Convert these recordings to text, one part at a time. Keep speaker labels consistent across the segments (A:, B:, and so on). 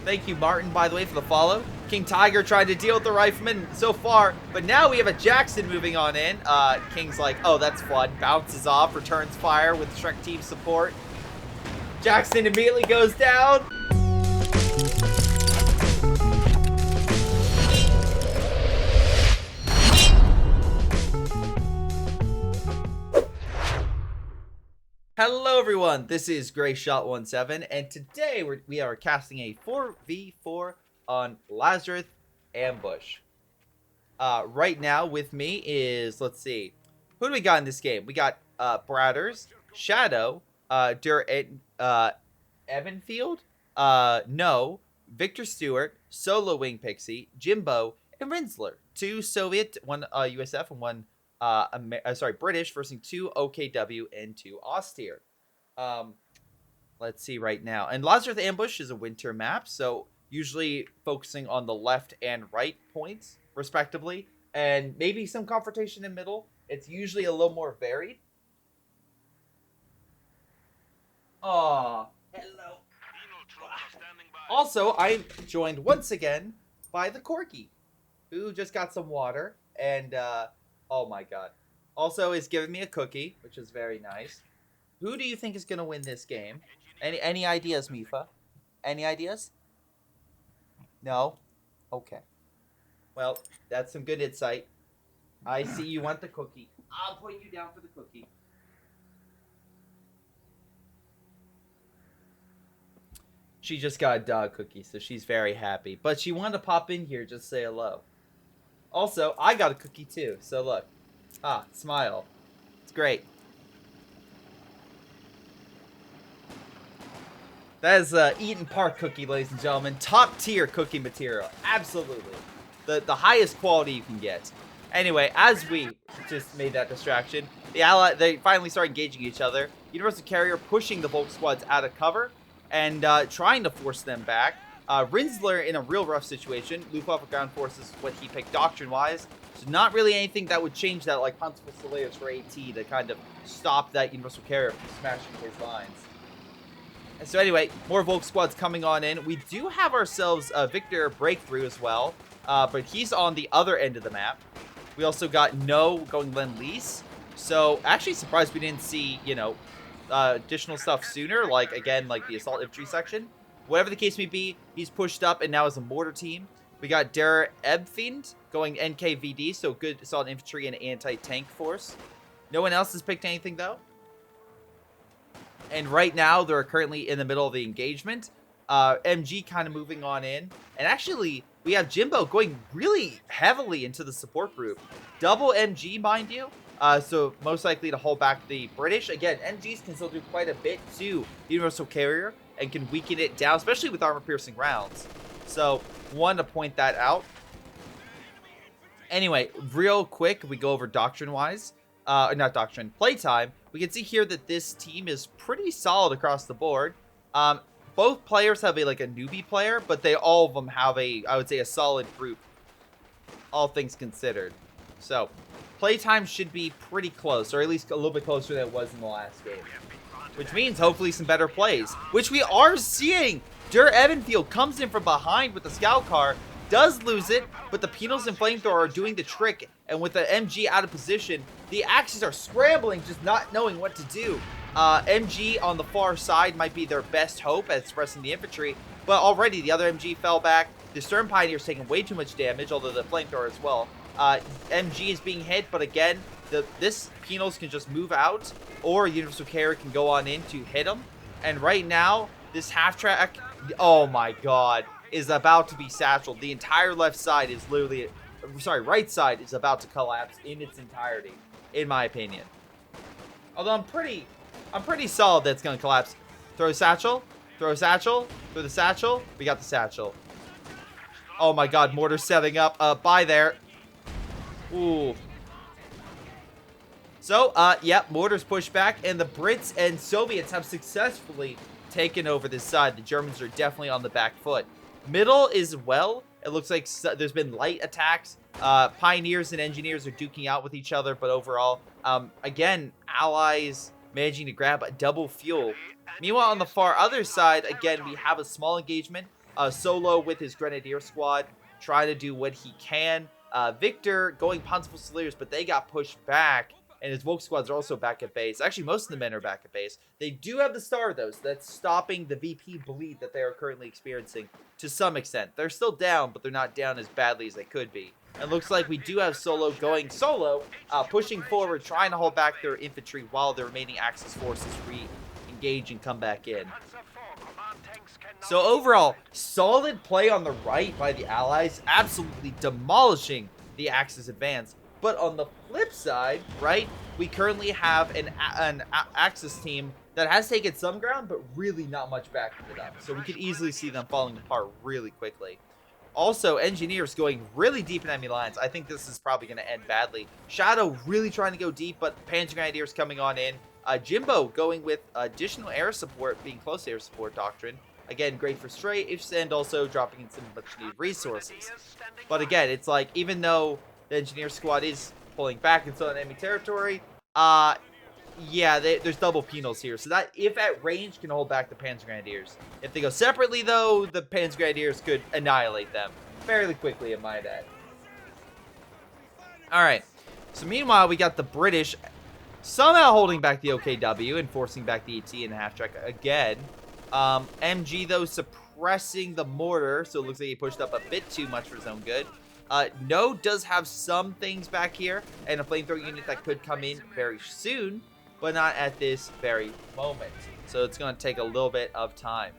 A: Thank you, Martin, by the way, for the follow. King Tiger trying to deal with the rifleman so far, but now we have a Jackson moving on in. King's like, oh, that's fun. Bounces off, returns fire with Shrek team support. Jackson immediately goes down. Hello everyone, this is Greyshot17, and today we are casting a 4v4 on Lanzerath Ambush. Right now with me is, let's see, who do we got in this game? We got Bradders, Shadow, Evanfield, No, Victor Stewart, Solo Wing Pixie, Jimbo, and Rinsler. 2 Soviet, 1 USF, and 1 British versus 2 OKW and 2 Austere. Let's see right now. And Lanzerath Ambush is a winter map, so usually focusing on the left and right points, respectively, and maybe some confrontation in middle. It's usually a little more varied. Aww, hello. Also, I'm joined once again by the Corky, who just got some water, and, oh my god. Also is giving me a cookie, which is very nice. Who do you think is going to win this game? Any ideas, Mifa? Any ideas? No? Okay. Well, that's some good insight. I see you want the cookie. I'll put you down for the cookie. She just got a dog cookie, so she's very happy. But she wanted to pop in here just say hello. Also, I got a cookie too, so look. Ah, smile. It's great. That is Eaton Park cookie, ladies and gentlemen. Top tier cookie material. Absolutely. The highest quality you can get. Anyway, as we just made that distraction, they finally start engaging each other. Universal Carrier pushing the Volk squads out of cover and trying to force them back. Rinsler in a real rough situation. Luftwaffe ground forces what he picked doctrine-wise. So not really anything that would change that, like Huntsville Soleus for AT to kind of stop that Universal Carrier from smashing his lines. And so anyway, more Volk squads coming on in. We do have ourselves a Victor Breakthrough as well, but he's on the other end of the map. We also got No going Lend-Lease. So actually surprised we didn't see, you know, additional stuff sooner, like again, like the Assault Infantry section. Whatever the case may be, he's pushed up and now is a mortar team. We got Der Ebfind going NKVD, so good assault infantry and anti-tank force. No one else has picked anything, though. And right now, they're currently in the middle of the engagement. MG kind of moving on in. And actually, we have Jimbo going really heavily into the support group. Double MG, mind you. So most likely to hold back the British. Again, MGs can still do quite a bit to Universal Carrier and can weaken it down, especially with armor-piercing rounds. So, wanted to point that out. Anyway, real quick, we go over doctrine-wise. Not doctrine, playtime. We can see here that this team is pretty solid across the board. Both players have a newbie player, but all of them have I would say, a solid group. All things considered. So, playtime should be pretty close, or at least a little bit closer than it was in the last game. Which means, hopefully, some better plays. Which we are seeing! Der Evanfield comes in from behind with the scout car, does lose it, but the Penals and Flamethrower are doing the trick, and with the MG out of position, the Axes are scrambling, just not knowing what to do. MG on the far side might be their best hope at suppressing the infantry, but already the other MG fell back. The Stern Pioneer's taking way too much damage, although the Flamethrower as well. MG is being hit, but again, this Penals can just move out, or Universal Carrier can go on in to hit him. And right now, this half-track, oh my god, is about to be satcheled. The entire left side is literally, right side is about to collapse in its entirety, in my opinion. Although I'm pretty solid that it's going to collapse. Throw a satchel, throw a satchel, throw the satchel. We got the satchel. Oh my god, mortar setting up. Bye there. Ooh. So, yep, mortars push back, and the Brits and Soviets have successfully taken over this side. The Germans are definitely on the back foot. Middle is well. It looks like there's been light attacks. Pioneers and Engineers are duking out with each other, but overall, again, Allies managing to grab a double fuel. Meanwhile, on the far other side, again, we have a small engagement. Solo with his Grenadier squad, trying to do what he can. Victor going Panzer Fusiliers, but they got pushed back. And his Volk squads are also back at base. Actually, most of the men are back at base. They do have the star, though, so that's stopping the VP bleed that they are currently experiencing to some extent. They're still down, but they're not down as badly as they could be. And looks like we do have Solo going solo, pushing forward, trying to hold back their infantry while the remaining Axis forces re-engage and come back in. So overall, solid play on the right by the Allies, absolutely demolishing the Axis advance. But on the flip side, right, we currently have an Axis team that has taken some ground, but really not much back to them. So we could easily see them falling apart really quickly. Also, Engineers going really deep in enemy lines. I think this is probably going to end badly. Shadow really trying to go deep, but Panzer Grenadiers coming on in. Jimbo going with additional air support, being close to air support doctrine. Again, great for strafes and also dropping in some much needed resources. But again, it's like, even though the Engineer squad is pulling back into enemy territory, yeah, there's double penals here. So that, if at range, can hold back the Panzer Grenadiers. If they go separately, though, the Panzer Grenadiers could annihilate them fairly quickly, I might add. Alright, so meanwhile, we got the British somehow holding back the OKW and forcing back the ET and the half-track again. MG, though, suppressing the mortar, so it looks like he pushed up a bit too much for his own good. No does have some things back here, and a flamethrower unit that could come in very soon, but not at this very moment. So it's going to take a little bit of time.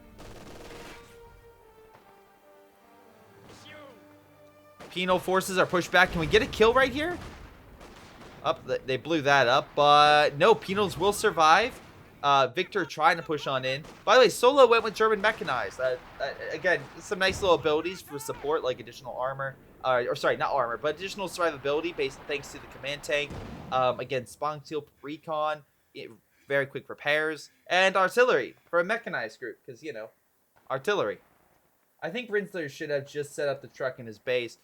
A: Penal forces are pushed back. Can we get a kill right here? They blew that up, but no, Penals will survive. Victor trying to push on in. By the way, Solo went with German mechanized. Again, some nice little abilities for support, like additional armor. Or sorry, not armor, but additional survivability based thanks to the command tank. Again, spawn seal recon, very quick repairs, and artillery for a mechanized group, because, you know, artillery. I think Rinsler should have just set up the truck in his base.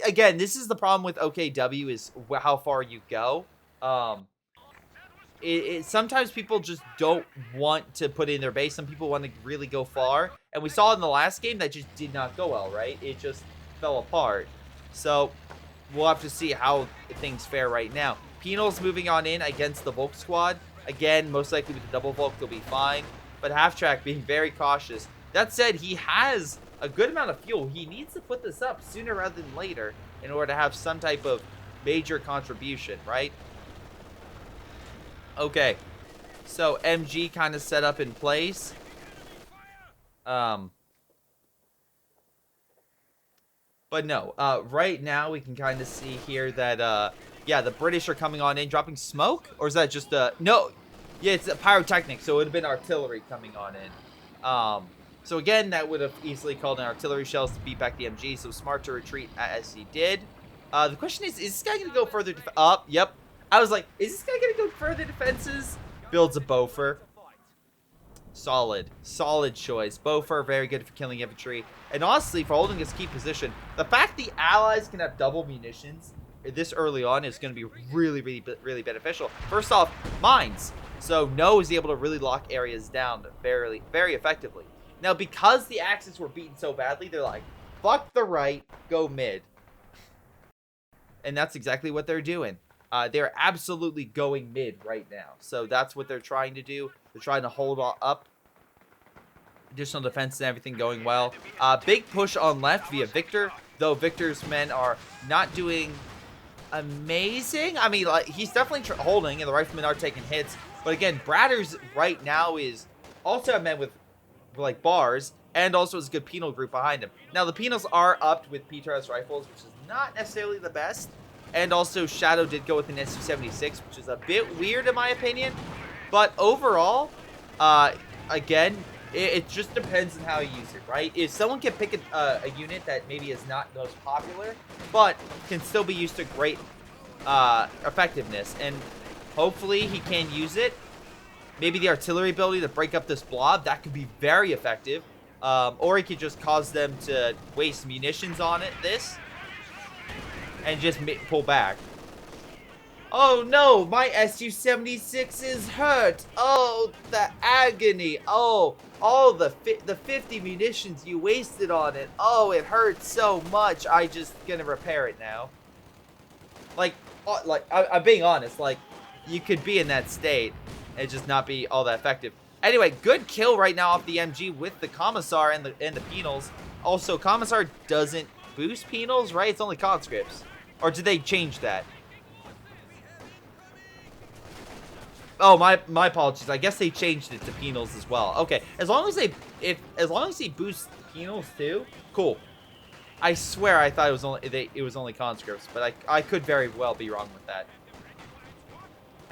A: Again, this is the problem with OKW, is how far you go. Sometimes people just don't want to put in their base. Some people want to really go far. And we saw in the last game that just did not go well, right? It just fell apart. So we'll have to see how things fare right now. Penal's moving on in against the Volk squad. Again, most likely with the double Volk, they'll be fine. But Half-Track being very cautious. That said, he has a good amount of fuel. He needs to put this up sooner rather than later in order to have some type of major contribution, right? Okay, so MG kind of set up in place. But no, right now we can kind of see here that, yeah, the British are coming on in, dropping smoke? Or is that just no, yeah, it's a pyrotechnic, so it would have been artillery coming on in. So again, that would have easily called in artillery shells to beat back the MG, so smart to retreat as he did. The question is this guy going to go further up? Yep. I was like, is this guy going to go further defenses? Builds a Bofor. Solid. Solid choice. Bofor, very good for killing infantry. And honestly, for holding his key position, the fact the Allies can have double munitions this early on is going to be really, really beneficial. First off, mines. So No is able to really lock areas down very effectively. Now, because the Axis were beaten so badly, they're like, fuck the right, go mid. And that's exactly what they're doing. They're absolutely going mid right now. So that's what they're trying to do. They're trying to hold up. Additional defense and everything going well. Big push on left via Victor. Though Victor's men are not doing amazing. I mean, like, he's definitely holding, and the riflemen are taking hits. But again, Bradder's right now is also a man with, like, bars. And also has a good penal group behind him. Now, the penals are upped with PTRS rifles, which is not necessarily the best. And also, Shadow did go with an SU-76, which is a bit weird in my opinion. But overall, again, it just depends on how you use it, right? If someone can pick a unit that maybe is not the most popular, but can still be used to great effectiveness, and hopefully he can use it. Maybe the artillery ability to break up this blob, that could be very effective. Or he could just cause them to waste munitions on this. And just pull back. Oh no, my Su-76 is hurt. Oh, the agony. Oh, all the 50 munitions you wasted on it. Oh, it hurts so much. I just gonna repair it now. Like, I'm being honest. Like, you could be in that state and just not be all that effective. Anyway, good kill right now off the MG with the Commissar and the penals. Also, Commissar doesn't boost penals, right? It's only conscripts. Or did they change that? Oh, my apologies. I guess they changed it to penals as well. Okay, as long as he boosts penals too, cool. I swear I thought it was only conscripts, but I could very well be wrong with that.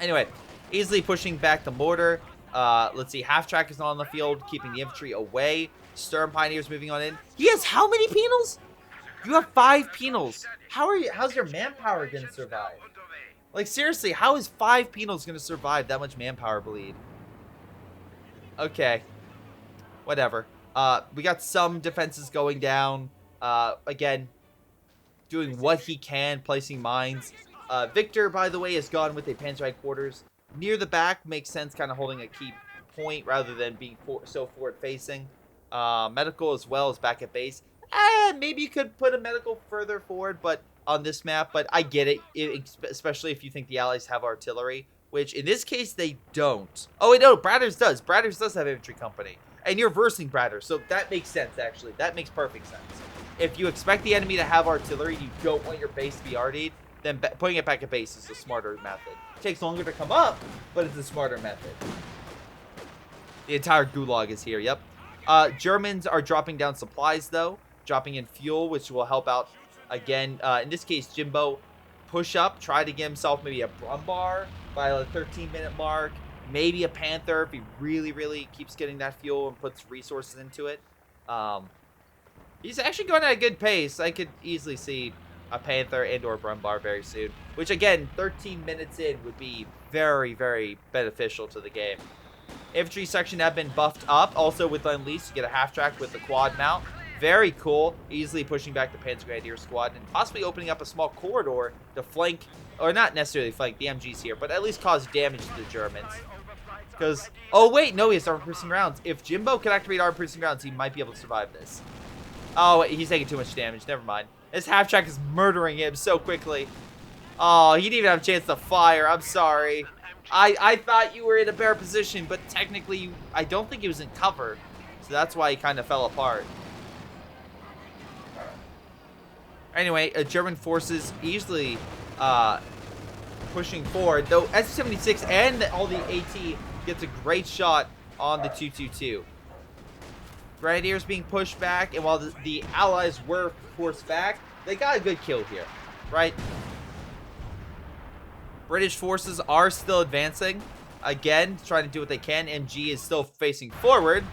A: Anyway, easily pushing back the mortar. Let's see. Half track is not on the field, keeping the infantry away. Stern Pioneers moving on in. He has how many penals? You have 5 penals. How's your manpower gonna survive? Like, seriously, how is 5 penals gonna survive that much manpower bleed? Okay. Whatever. We got some defenses going down. Again, doing what he can, placing mines. Victor, by the way, is gone with a Panzer headquarters. Near the back makes sense, kind of holding a key point rather than being so forward-facing. Medical as well is back at base. Maybe you could put a medical further forward, but on this map, but I get it, especially if you think the Allies have artillery, which in this case they don't. Oh wait, no, Bradders does. Bradders does have infantry company, and you're versing Bradders, so that makes sense actually. That makes perfect sense. If you expect the enemy to have artillery, you don't want your base to be RD'd, then putting it back at base is a smarter method. It takes longer to come up, but it's a smarter method. The entire gulag is here. Yep. Germans are dropping down supplies though, dropping in fuel, which will help out. Again, in this case, Jimbo push up, try to get himself maybe a Brumbar by the 13-minute mark, maybe a Panther if he really, really keeps getting that fuel and puts resources into it. He's actually going at a good pace. I could easily see a Panther and or Brumbar very soon, which again, 13 minutes in would be very, very beneficial to the game. Infantry section have been buffed up, also with Unleashed to get a half track with the quad mount. Very cool. Easily pushing back the Panzer Grenadier squad and possibly opening up a small corridor to flank, or not necessarily flank the MGs here, but at least cause damage to the Germans. Because, oh wait, no, he has armor-piercing rounds. If Jimbo can activate armor-piercing rounds, he might be able to survive this. Oh, wait, he's taking too much damage. Never mind. His half-track is murdering him so quickly. Oh, he didn't even have a chance to fire. I'm sorry. I thought you were in a better position, but technically, I don't think he was in cover. So that's why he kind of fell apart. Anyway, German forces easily pushing forward, though Su-76 and all the AT gets a great shot on the 222. Grenadiers being pushed back, and while the Allies were forced back, they got a good kill here, right? British forces are still advancing. Again, trying to do what they can. MG is still facing forward.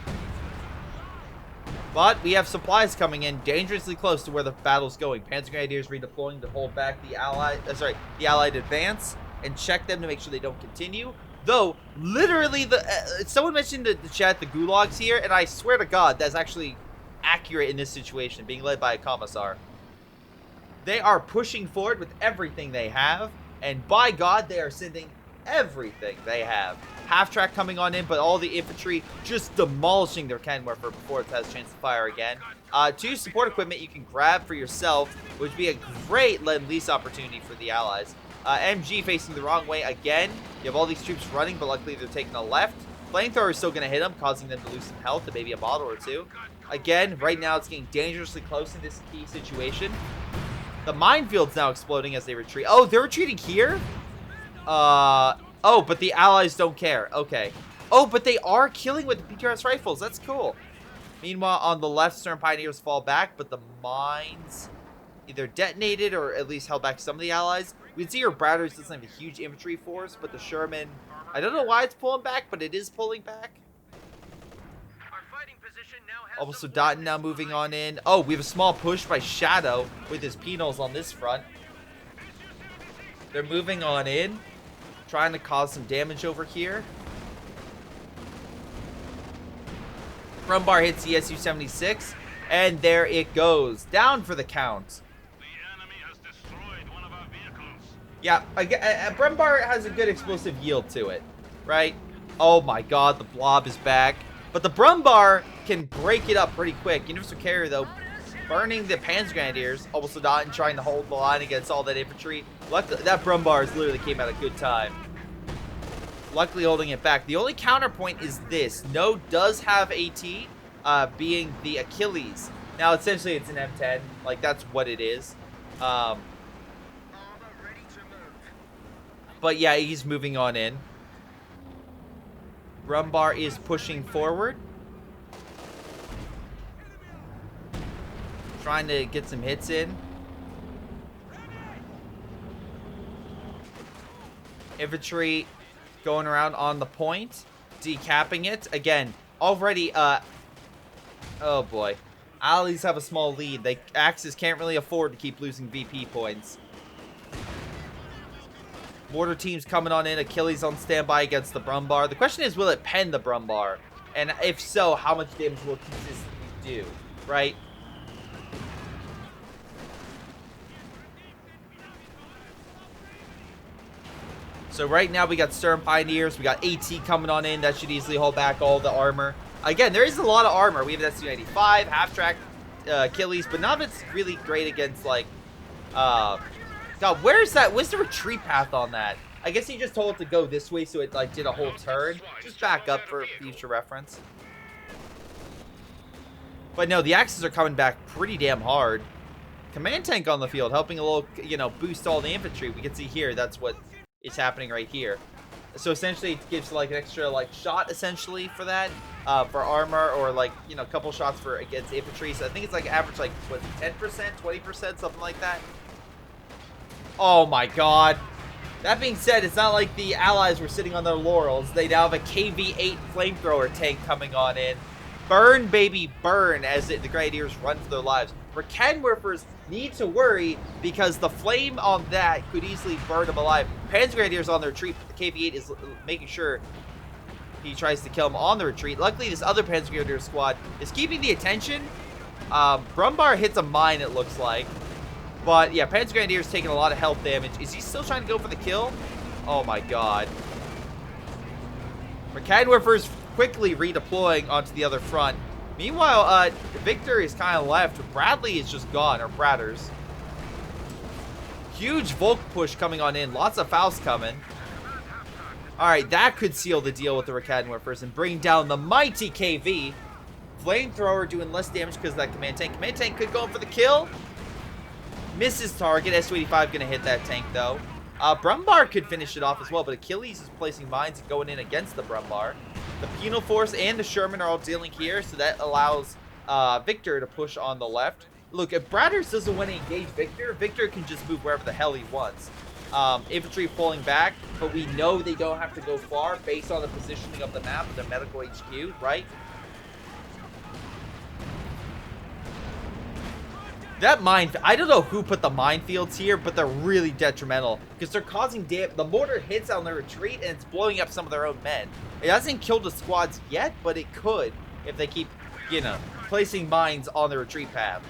A: But we have supplies coming in dangerously close to where the battle's going. Panzer Grenadiers redeploying to hold back the Allied advance and check them to make sure they don't continue. Though, literally, someone mentioned the chat the gulags here, and I swear to God, that's actually accurate in this situation, being led by a commissar. They are pushing forward with everything they have, and by God, they are sending everything they have. Half track coming on in, but all the infantry just demolishing their cannon warfare before it has a chance to fire again. 2 support equipment you can grab for yourself, which would be a great lend-lease opportunity for the Allies. MG facing the wrong way again. You have all these troops running, but luckily they're taking a left. Flamethrower is still going to hit them, causing them to lose some health and maybe a bottle or two. Again, right now it's getting dangerously close in this key situation. The minefield's now exploding as they retreat. Oh, they're retreating here? Oh, but the Allies don't care. Okay. Oh, but they are killing with the PTRS rifles. That's cool. Meanwhile, on the left, Stern Pioneers fall back, but the mines either detonated or at least held back some of the Allies. We can see your Bradders doesn't have a huge infantry force, but the Sherman, I don't know why it's pulling back, but it is pulling back. Also, Dotton now moving on in. Oh, we have a small push by Shadow with his penals on this front. They're moving on in, trying to cause some damage over here. Brumbar hits the Su-76, and there it goes. Down for the count. Yeah, Brumbar has a good explosive yield to it, right? Oh my god, the blob is back. But the Brumbar can break it up pretty quick. Universal Carrier, though, burning the Panzer Grenadiers, almost not and trying to hold the line against all that infantry. Luckily, that Brumbar literally came at a good time. Luckily holding it back. The only counterpoint is this. Node does have AT, being the Achilles. Now, essentially, it's an M10. Like, that's what it is. But yeah, he's moving on in. Brumbar is pushing forward. Trying to get some hits in. Infantry going around on the point. Decapping it. Again, already, oh boy. Allies have a small lead. The Axis can't really afford to keep losing VP points. Mortar teams coming on in. Achilles on standby against the Brumbar. The question is, will it pen the Brumbar? And if so, how much damage will it consistently do? Right? So right now we got Stern Pioneers. We got AT coming on in. That should easily hold back all the armor. Again, there is a lot of armor. We have an SU-95, half-track Achilles, but none of it's really great against, like, God, where's the retreat path on that? I guess he just told it to go this way, so it, like, did a whole turn. Just back up for future reference. But no, the Axis are coming back pretty damn hard. Command tank on the field, helping a little, you know, boost all the infantry. We can see here, that's what is happening right here. So essentially, it gives, like, an extra, like, shot, essentially, for that. For armor, or, like, you know, a couple shots for against infantry. So I think it's, like, average, like, what, 10%, 20%, something like that. Oh my god. That being said, it's not like the Allies were sitting on their laurels. They now have a KV-8 flamethrower tank coming on in. Burn, baby, burn, as the Grenadiers run for their lives. Raketenwerfers need to worry because the flame on that could easily burn them alive. Panzer Grenadiers on the retreat. The KV-8 is making sure he tries to kill him on the retreat. Luckily, this other Panzer Grenadier squad is keeping the attention. Brumbar hits a mine, it looks like. But yeah, Panzer Grenadier's taking a lot of health damage. Is he still trying to go for the kill? Oh my god. Raketenwerfers quickly redeploying onto the other front. Meanwhile, Victor is kind of left. Bradley is just gone, or Bradders. Huge Volk push coming on in. Lots of Faust coming. Alright, that could seal the deal with the Raketenwerfers and bring down the mighty KV. Flamethrower doing less damage because of that command tank. Command tank could go in for the kill. Misses target. SU-85 going to hit that tank, though. Brumbar could finish it off as well, but Achilles is placing mines and going in against the Brumbar. The Penal Force and the Sherman are all dealing here, so that allows Victor to push on the left. Look, if Bradders doesn't want to engage Victor, Victor can just move wherever the hell he wants. Infantry pulling back, but we know they don't have to go far based on the positioning of the map of their medical HQ, right? That mine, I don't know who put the minefields here, but they're really detrimental because they're causing damage. The mortar hits on their retreat and it's blowing up some of their own men. It hasn't killed the squads yet, but it could if they keep, you know, placing mines on the retreat path.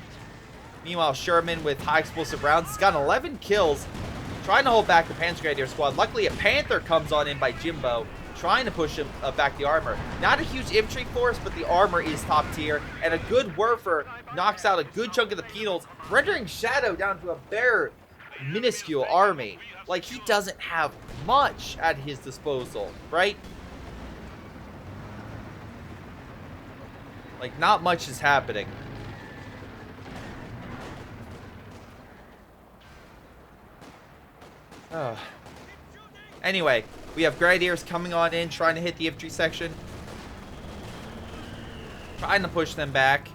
A: Meanwhile, Sherman with high explosive rounds has gotten 11 kills, trying to hold back the Panzer Grenadier squad. Luckily, a Panther comes on in by Jimbo, trying to push him back the armor. Not a huge infantry force, but the armor is top tier, and a good Werfer knocks out a good chunk of the penals, rendering Shadow down to a bare, minuscule army. Like, he doesn't have much at his disposal, right? Like, not much is happening. Anyway, we have Grenadiers coming on in, trying to hit the infantry section. Trying to push them back.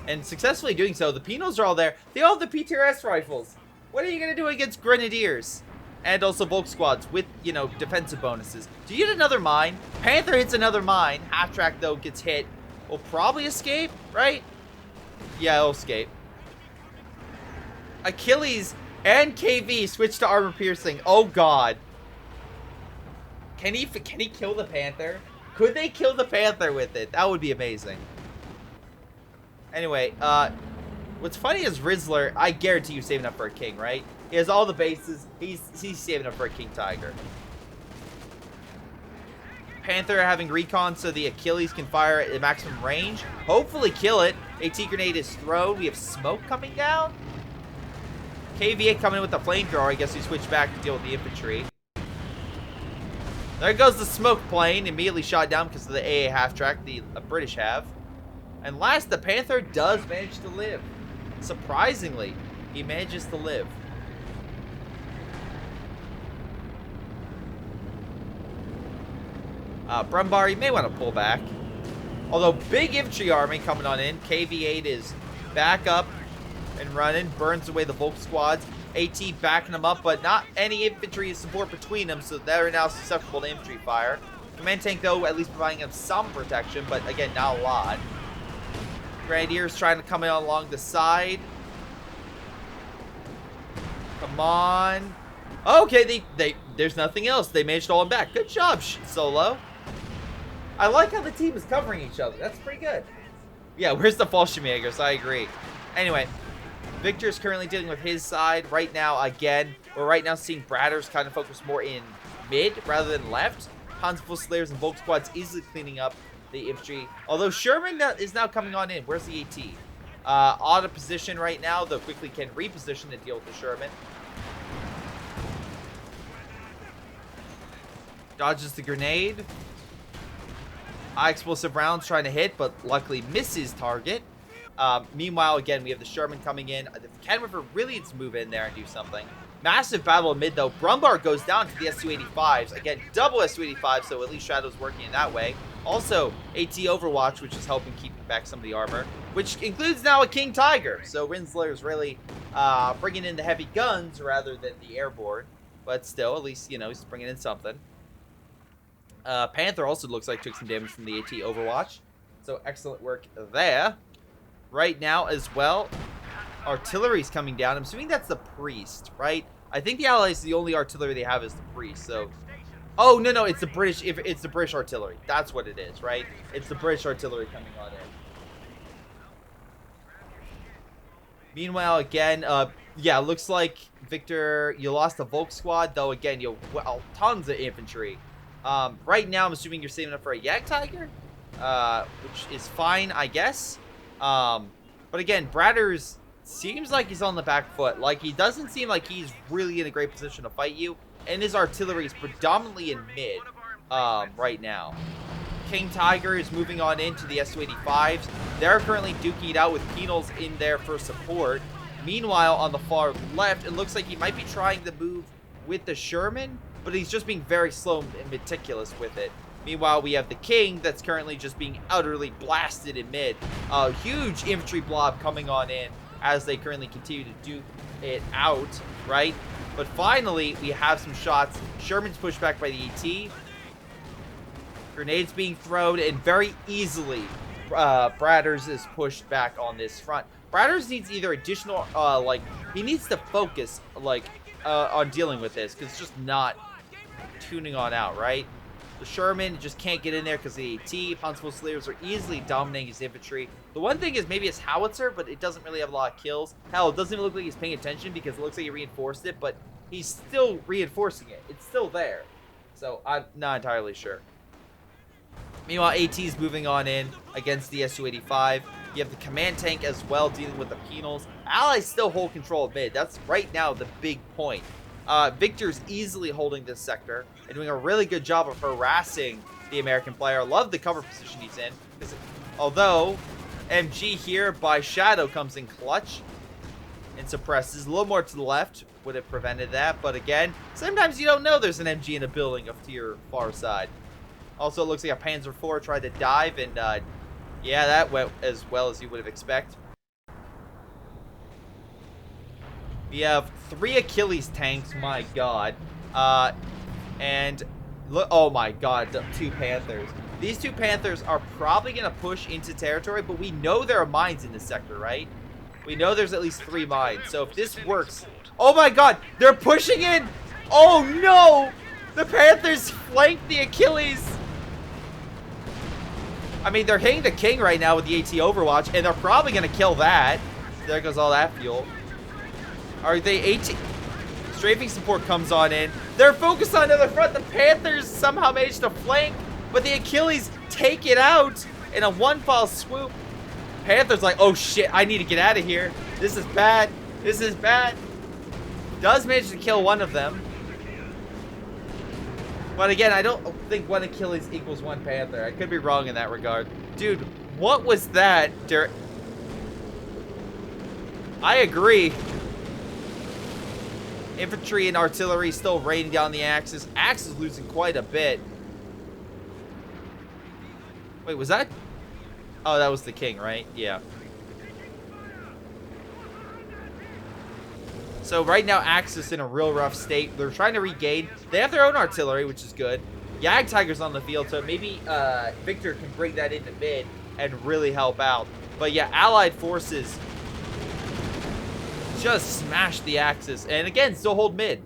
A: And successfully doing so. The Penals are all there. They all have the PTRS rifles. What are you going to do against Grenadiers? And also Volk squads with, you know, defensive bonuses. Do you get another mine? Panther hits another mine. Half track, though, gets hit. Will probably escape, right? Yeah, he'll escape. Achilles and KV switch to armor piercing. Oh, God. Can he kill the Panther? Could they kill the Panther with it? That would be amazing. Anyway, what's funny is Rizzler, I guarantee you saving up for a king, right? He has all the bases. He's saving up for a King Tiger. Panther having recon so the Achilles can fire at maximum range. Hopefully kill it. AT grenade is thrown. We have smoke coming down. KVA coming in with the flamethrower. I guess we switch back to deal with the infantry. There goes the smoke plane. Immediately shot down because of the AA half track the British have. And last, the Panther does manage to live. Surprisingly, he manages to live. Brumbar, you may want to pull back. Although, big infantry army coming on in. KV-8 is back up and running. Burns away the Volk squads. AT backing them up, but not any infantry support between them, so they're now susceptible to infantry fire. Command tank, though, at least providing them some protection, but again, not a lot. Grenadiers trying to come in along the side. Come on. Okay, there's nothing else. They managed to hold him back. Good job, Solo. I like how the team is covering each other. That's pretty good. Yeah, where's the Fallschirmjägers? I agree. Anyway, Victor is currently dealing with his side right now. Again, we're right now seeing Bradders kind of focus more in mid rather than left. Hans Fusiliers and Volk squads easily cleaning up the infantry. Although Sherman is now coming on in. Where's the AT? Out of position right now, though quickly can reposition to deal with the Sherman. Dodges the grenade. High explosive rounds trying to hit, but luckily misses target. Meanwhile, again, we have the Sherman coming in. The Cannon River really needs to move in there and do something. Massive battle in mid, though. Brumbar goes down to the S285s. Again, double S285, so at least Shadow's working in that way. Also, AT Overwatch, which is helping keep back some of the armor, which includes now a King Tiger. So Rinsler is really bringing in the heavy guns rather than the airborne. But still, at least, you know, he's bringing in something. Panther also looks like took some damage from the AT Overwatch. So excellent work there. Right now as well, artillery's coming down. I'm assuming that's the priest, right? I think the Allies, the only artillery they have is the priest. So, oh no, it's the British. If it's the British artillery, that's what it is, right? It's the British artillery coming on in. Meanwhile, again, yeah, looks like Victor, you lost the Volk squad, though. Again, tons of infantry. Right now, I'm assuming you're saving up for a Yak Tiger, which is fine, I guess. But again, Bradders seems like he's on the back foot. Like, he doesn't seem like he's really in a great position to fight you. And his artillery is predominantly in mid, right now. King Tiger is moving on into the S285s. They're currently duking it out with Penals in there for support. Meanwhile, on the far left, it looks like he might be trying to move with the Sherman, but he's just being very slow and meticulous with it. Meanwhile, we have the King that's currently just being utterly blasted in mid. A huge infantry blob coming on in as they currently continue to duke it out, right? But finally, we have some shots. Sherman's pushed back by the AT. Grenades being thrown, and very easily, Bradders is pushed back on this front. Bradders needs either additional, he needs to focus, on dealing with this, because it's just not tuning on out, right? The Sherman just can't get in there because the AT. Hans Fusiliers are easily dominating his infantry. The one thing is maybe it's howitzer, but it doesn't really have a lot of kills. Hell, it doesn't even look like he's paying attention because it looks like he reinforced it, but he's still reinforcing it. It's still there. So I'm not entirely sure. Meanwhile, AT's moving on in against the S285. You have the command tank as well dealing with the Penals. Allies still hold control of mid. That's right now the big point. Victor's easily holding this sector and doing a really good job of harassing the American player. Love the cover position he's in. Although, MG here by Shadow comes in clutch and suppresses. A little more to the left would have prevented that. But again, sometimes you don't know there's an MG in a building up to your far side. Also, it looks like a Panzer IV tried to dive, and yeah, that went as well as you would have expected. We have 3 Achilles tanks, my god. And look, oh my god, 2 Panthers. These 2 Panthers are probably going to push into territory, but we know there are mines in this sector, right? We know there's at least 3 mines. So if this works, oh my god, they're pushing in. Oh no, the Panthers flank the Achilles. I mean, they're hitting the King right now with the AT Overwatch, and they're probably going to kill that. There goes all that fuel. Are they AT? Strafing support comes on in. They're focused on the other front. The Panthers somehow managed to flank, but the Achilles take it out in a one-fall swoop. Panthers like, oh shit, I need to get out of here. This is bad. This is bad. Does manage to kill one of them. But again, I don't think one Achilles equals one Panther. I could be wrong in that regard. Dude, what was that? I agree. Infantry and artillery still raining down the Axis. Axis losing quite a bit. Wait, was that? Oh, that was the king, right? Yeah. So right now, Axis in a real rough state. They're trying to regain. They have their own artillery, which is good. Jagdtiger's on the field, so maybe Victor can bring that into mid and really help out. But yeah, Allied forces just smash the Axis, and again, still hold mid.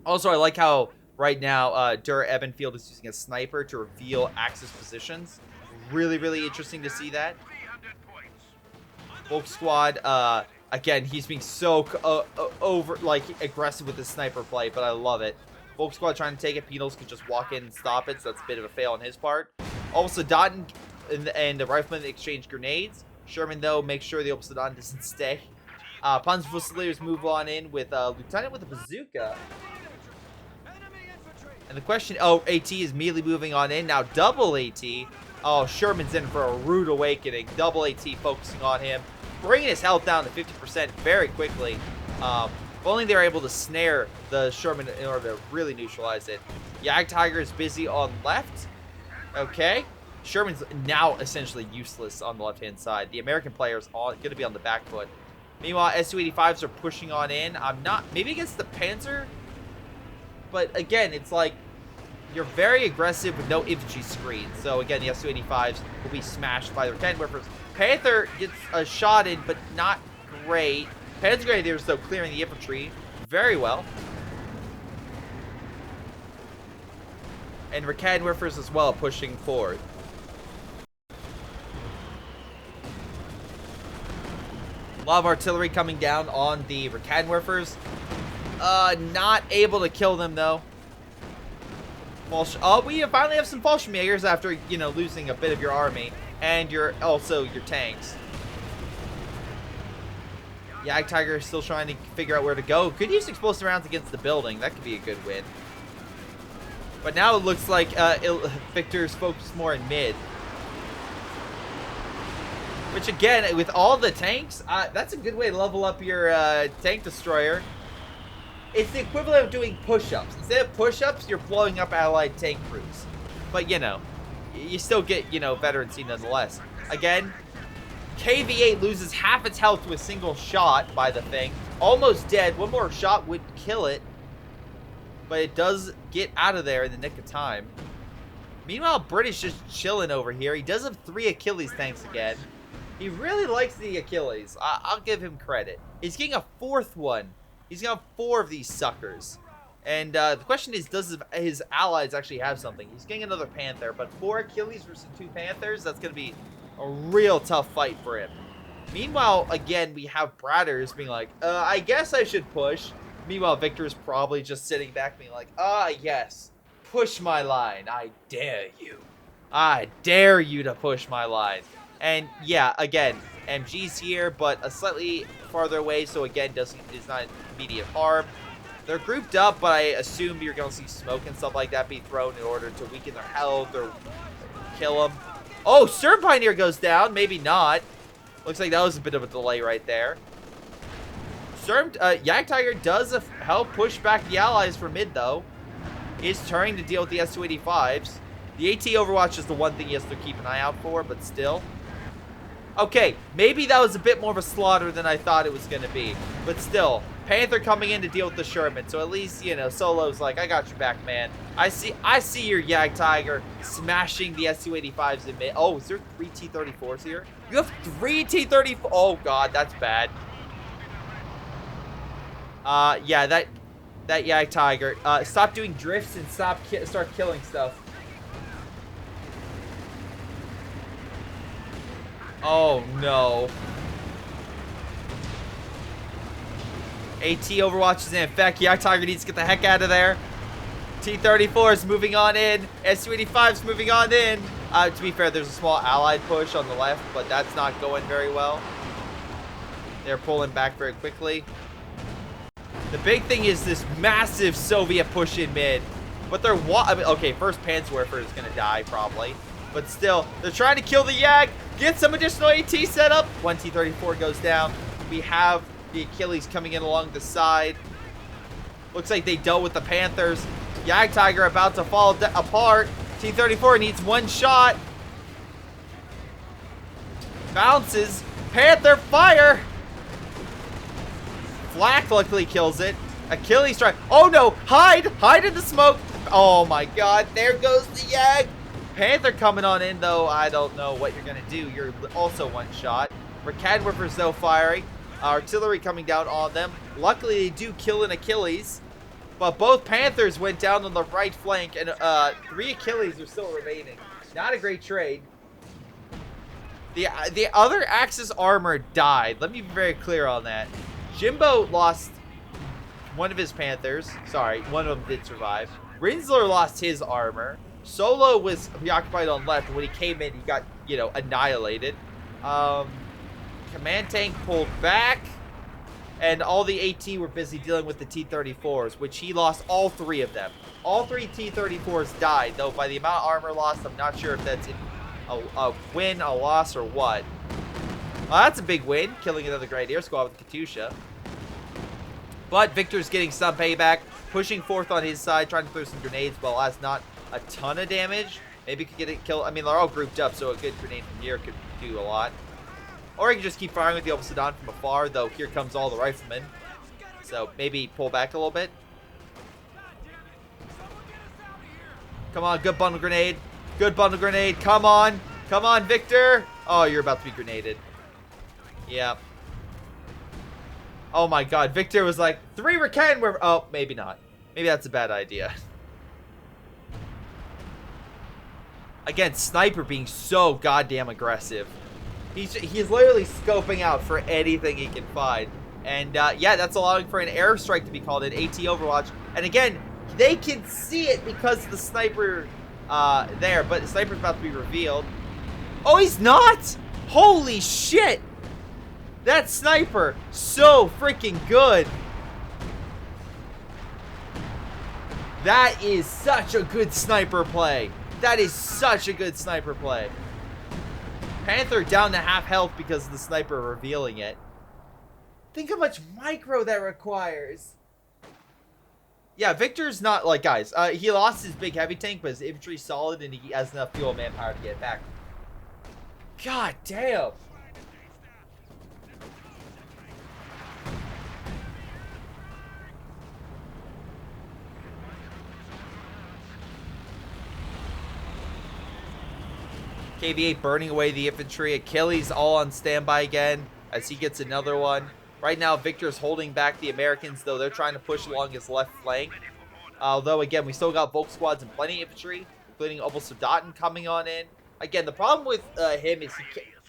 A: Also, I like how right now Dur Ebenfield is using a sniper to reveal Axis positions. Really, really interesting to see that. Volk Squad, again, he's being so aggressive with his sniper play, but I love it. Volk Squad trying to take it. Penals could just walk in and stop it, so that's a bit of a fail on his part. Also, Dotton and the Rifleman exchange grenades. Sherman, though, makes sure the Obsidian doesn't stay. Panzer Fusiliers move on in with Lieutenant with a bazooka. And the question, oh, AT is immediately moving on in. Now double AT. Oh, Sherman's in for a rude awakening. Double AT focusing on him. Bringing his health down to 50% very quickly. If only they're able to snare the Sherman in order to really neutralize it. Jagdtiger is busy on left. Okay. Sherman's now essentially useless on the left-hand side. The American player is going to be on the back foot. Meanwhile, Su-85s are pushing on in. I'm not... Maybe against the Panzer? But again, it's like... You're very aggressive with no infantry screen. So again, the Su-85s will be smashed by the cannon whippers. Panther gets a shot in, but not great. Panzer Grenadiers, though, clearing the infantry very well. And cannon whippers as well, pushing forward. A lot of artillery coming down on the Rakadwerfers. Not able to kill them, though. We finally have some Fallschirmjägers after, you know, losing a bit of your army. And also your tanks. Jagdtiger is still trying to figure out where to go. Could use explosive rounds against the building. That could be a good win. But now it looks like Victor's focused more in mid. Which again, with all the tanks, that's a good way to level up your tank destroyer. It's the equivalent of doing push-ups. Instead of push-ups, you're blowing up allied tank crews. But, you know, you still get, you know, veterancy nonetheless. Again, KV-8 loses half its health to a single shot by the thing. Almost dead. One more shot would kill it. But it does get out of there in the nick of time. Meanwhile, British just chilling over here. He does have 3 Achilles tanks again. He really likes the Achilles. I'll give him credit. He's getting a 4th one. He's got 4 of these suckers. And the question is, does his allies actually have something? He's getting another Panther, but 4 Achilles versus 2 Panthers, that's going to be a real tough fight for him. Meanwhile, again, we have Bratters being like, I guess I should push. Meanwhile, Victor's probably just sitting back being like, yes, push my line. I dare you. I dare you to push my line. And yeah, again, MG's here, but a slightly farther away, so again, is not immediate harm. They're grouped up, but I assume you're going to see smoke and stuff like that be thrown in order to weaken their health or kill them. Oh, Stern Pioneer goes down. Maybe not. Looks like that was a bit of a delay right there. Jagdtiger does help push back the allies for mid, though. He's turning to deal with the Su-85s. The AT Overwatch is the one thing he has to keep an eye out for, but still. Okay, maybe that was a bit more of a slaughter than I thought it was going to be. But still, Panther coming in to deal with the Sherman. So at least, you know, Solo's like, I got your back, man. I see your Jagdtiger smashing the Su-85s in mid. Oh, is there 3 T-34s here? You have 3 T-34. Oh, God, that's bad. Yeah, that Jagdtiger. Stop doing drifts and start killing stuff. Oh, no. AT Overwatch is in effect. Yeah, Tiger needs to get the heck out of there. T-34 is moving on in. SU-85 is moving on in. To be fair, there's a small allied push on the left, but that's not going very well. They're pulling back very quickly. The big thing is this massive Soviet push in mid. But they're okay, first Panzerwerfer is going to die, probably. But still, they're trying to kill the Yag. Get some additional AT set up. One T-34 goes down. We have the Achilles coming in along the side. Looks like they dealt with the Panthers. Yag Tiger about to fall apart. T-34 needs one shot. Bounces. Panther fire. Flak luckily kills it. Achilles try. Oh no! Hide! Hide in the smoke! Oh my god, there goes the Yag! Panther coming on in though. I don't know what you're gonna do. You're also one shot. Rickenwerfer's though firing. Artillery coming down on them. Luckily they do kill an Achilles. But both Panthers went down on the right flank, and 3 Achilles are still remaining. Not a great trade. The other Axis armor died. Let me be very clear on that. Jimbo lost one of his Panthers. Sorry, one of them did survive. Rinsler lost his armor. Solo was preoccupied on left, and when he came in, he got, you know, annihilated. Command tank pulled back. And all the AT were busy dealing with the T-34s, which he lost all 3 of them. All 3 T-34s died, though by the amount of armor lost, I'm not sure if that's a win, a loss, or what. Well, that's a big win, killing another Grenadier squad with Katyusha. But Victor's getting some payback, pushing forth on his side, trying to throw some grenades, but has not a ton of damage. Maybe could get it killed. I mean, they're all grouped up, so a good grenade from here could do a lot. Or he can just keep firing with the Obsidian from afar, though here comes all the riflemen. So maybe pull back a little bit. Come on, good bundle grenade. Good bundle grenade. Come on. Come on, Victor. Oh, you're about to be grenaded. Yeah. Oh my god, Victor was like, 3 Rakan were... Oh, maybe not. Maybe that's a bad idea. Again, Sniper being so goddamn aggressive. He's literally scoping out for anything he can find. And, yeah, that's allowing for an airstrike to be called an AT Overwatch. And again, they can see it because of the Sniper there. But the Sniper's about to be revealed. Oh, he's not! Holy shit! That Sniper, so freaking good. That is such a good Sniper play. That is such a good Sniper play. Panther down to half health because of the Sniper revealing it. Think how much micro that requires. Yeah, Victor's not, like, guys, he lost his big heavy tank, but his infantry's solid and he has enough fuel and manpower to get it back. God damn. KV-8 burning away the infantry. Achilles all on standby again as he gets another one. Right now, Victor's holding back the Americans, though they're trying to push along his left flank. Although, again, we still got Volk squads and plenty of infantry, including Obelsodaten coming on in. Again, the problem with him is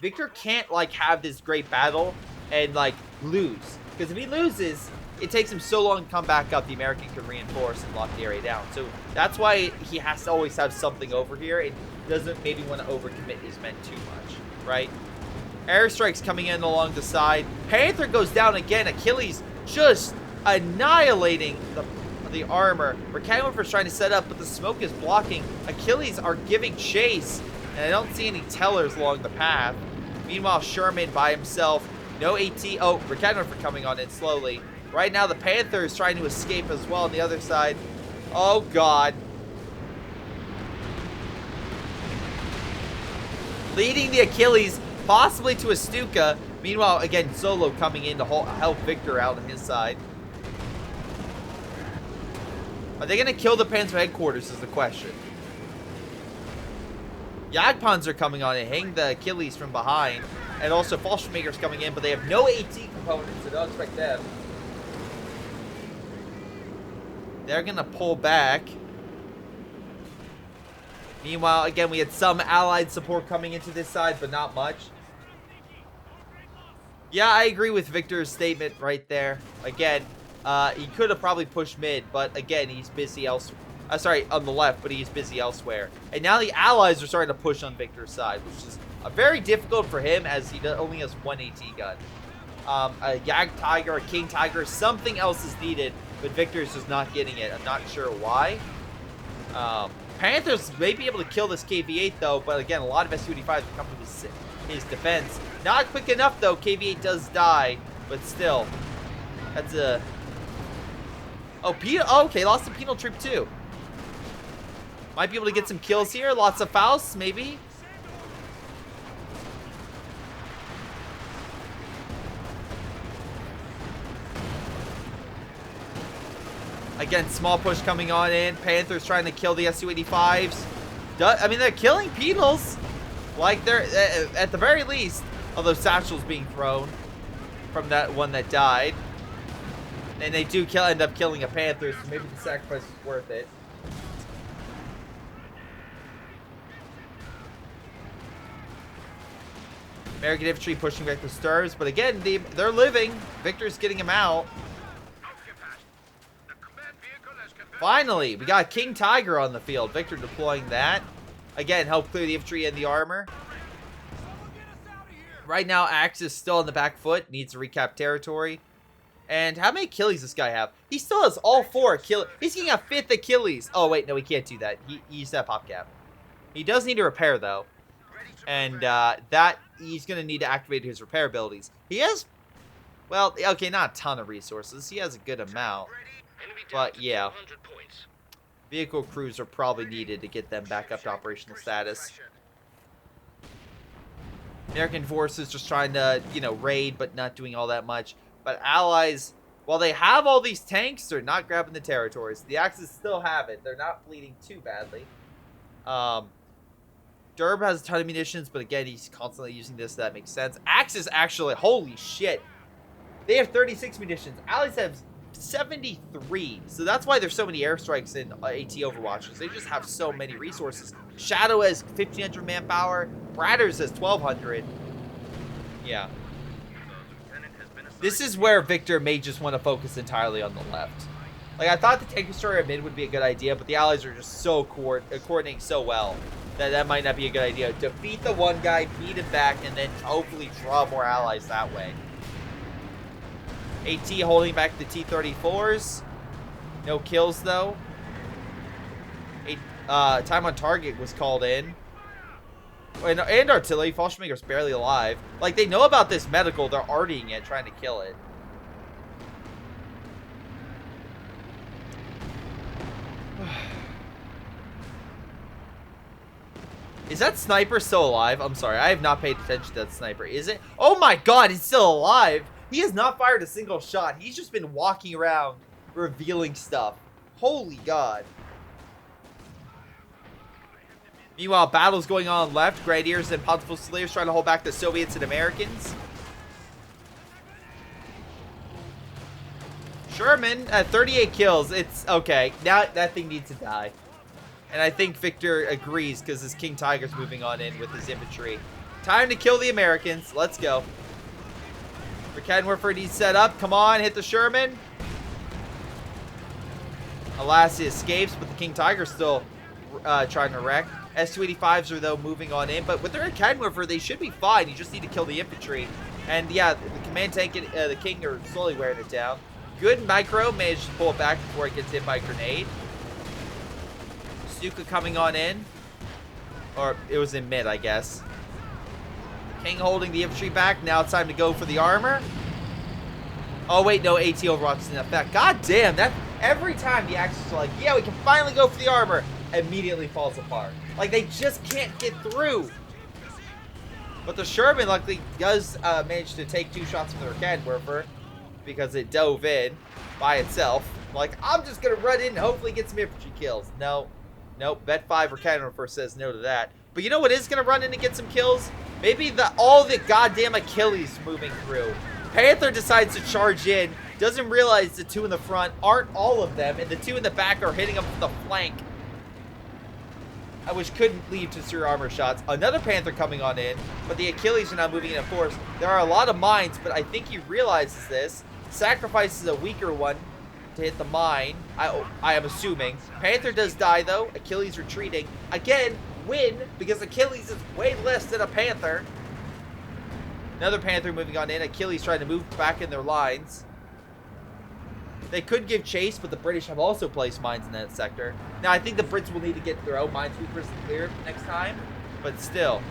A: Victor can't, like, have this great battle and, like, lose. Because if he loses, it takes him so long to come back up, the American can reinforce and lock the area down. So that's why he has to always have something over here and doesn't maybe want to overcommit his men too much, right? Airstrikes coming in along the side. Panther goes down again. Achilles just annihilating the armor. Rickenwerfer's trying to set up, but the smoke is blocking. Achilles are giving chase, and I don't see any tellers along the path. Meanwhile, Sherman by himself. No AT. Oh, Rickenwerfer coming on in slowly. Right now, the Panther is trying to escape as well on the other side. Oh, God. Leading the Achilles, possibly to a Stuka. Meanwhile, again, Solo coming in to help Victor out on his side. Are they going to kill the Panzer headquarters is the question. Jagdpanzer coming on and hitting the Achilles from behind. And also Fallschirmjäger's coming in, but they have no AT components, so don't expect them. They're going to pull back. Meanwhile, again, we had some allied support coming into this side, but not much. Yeah, I agree with Victor's statement right there. Again, He could have probably pushed mid, but again, he's busy elsewhere. Sorry, on the left, but he's busy elsewhere. And now the allies are starting to push on Victor's side, which is very difficult for him as he only has one AT gun. A Yag Tiger, a King Tiger, something else is needed, but Victor is just not getting it. I'm not sure why. Panthers may be able to kill this KV-8 though, but again, a lot of S-25s will come to his defense. Not quick enough though. KV-8 does die, but still, that's a. Oh, okay, lost the penal troop too. Might be able to get some kills here. Lots of Fausts, maybe. Again, small push coming on in. Panthers trying to kill the Su-85s. I mean, they're killing penals. Like, they're, at the very least, although satchels being thrown from that one that died. And they do end up killing a Panther, so maybe the sacrifice is worth it. American infantry pushing back the Stars, but again, they're living. Victor's getting him out. Finally, we got King Tiger on the field. Victor deploying that. Again, help clear the infantry and the armor. Right now, Axe is still on the back foot. Needs to recap territory. And how many Achilles this guy have? He still has all 4 Achilles. He's getting a 5th Achilles. Oh, wait, no, he can't do that. He used that pop cap. He does need to repair, though. And that he's going to need to activate his repair abilities. He has, well, okay, not a ton of resources. He has a good amount. But, yeah. Vehicle crews are probably needed to get them back up to operational status. American forces just trying to, you know, raid, but not doing all that much. But allies, while they have all these tanks, they're not grabbing the territories. The Axis still have it. They're not bleeding too badly. Derb has a ton of munitions, but again, he's constantly using this. So that makes sense. Axis actually, holy shit. They have 36 munitions. Allies have 73. So that's why there's so many airstrikes in AT Overwatches. They just have so many resources. Shadow has 1,500 manpower. Bratters has 1,200. Yeah. This is where Victor may just want to focus entirely on the left. Like, I thought the tank destroyer mid would be a good idea, but the allies are just so coordinating so well that might not be a good idea. Defeat the one guy, beat him back, and then hopefully draw more allies that way. AT holding back the T-34s. No kills, though. Time on target was called in. And artillery. Fallschirmjäger's barely alive. Like, they know about this medical. They're artying it, trying to kill it. Is that sniper still alive? I'm sorry. I have not paid attention to that sniper. Is it? Oh my god, he's still alive. He has not fired a single shot. He's just been walking around revealing stuff. Holy god. Meanwhile, battles going on left. Grenadiers and Pontifical Slaves trying to hold back the Soviets and Americans. Sherman at 38 kills. It's okay. Now that thing needs to die. And I think Victor agrees because his King Tiger's moving on in with his infantry. Time to kill the Americans. Let's go. Reckenwerfer needs set up. Come on, hit the Sherman. Alas, he escapes, but the King Tiger's still trying to wreck. S-285s are, though, moving on in. But with their Reckenwerfer, they should be fine. You just need to kill the infantry. And, yeah, the command tank and the King are slowly wearing it down. Good micro. Managed to pull it back before it gets hit by a grenade. Stuka coming on in. Or it was in mid, I guess. King holding the infantry back. Now it's time to go for the armor. Oh, wait, no. AT Overwatch is in effect. God damn, that every time the Axis are like, yeah, we can finally go for the armor, immediately falls apart. Like, they just can't get through. But the Sherman, luckily, does manage to take 2 shots from the Reckenwerfer because it dove in by itself. Like, I'm just going to run in and hopefully get some infantry kills. No. Nope. Bet 5 Reckenwerfer says no to that. But you know what is going to run in and get some kills? Maybe all the goddamn Achilles moving through. Panther decides to charge in. Doesn't realize the 2 in the front aren't all of them. And the 2 in the back are hitting him from the flank. Which couldn't lead to severe armor shots. Another Panther coming on in. But the Achilles are now moving in a force. There are a lot of mines, but I think he realizes this. Sacrifices a weaker one. to hit the mine. I am assuming. Panther does die, though. Achilles retreating. Again, win, because Achilles is way less than a Panther. Another Panther moving on in. Achilles trying to move back in their lines. They could give chase, but the British have also placed mines in that sector. Now, I think the Brits will need to get their own minesweepers cleared next time, but still.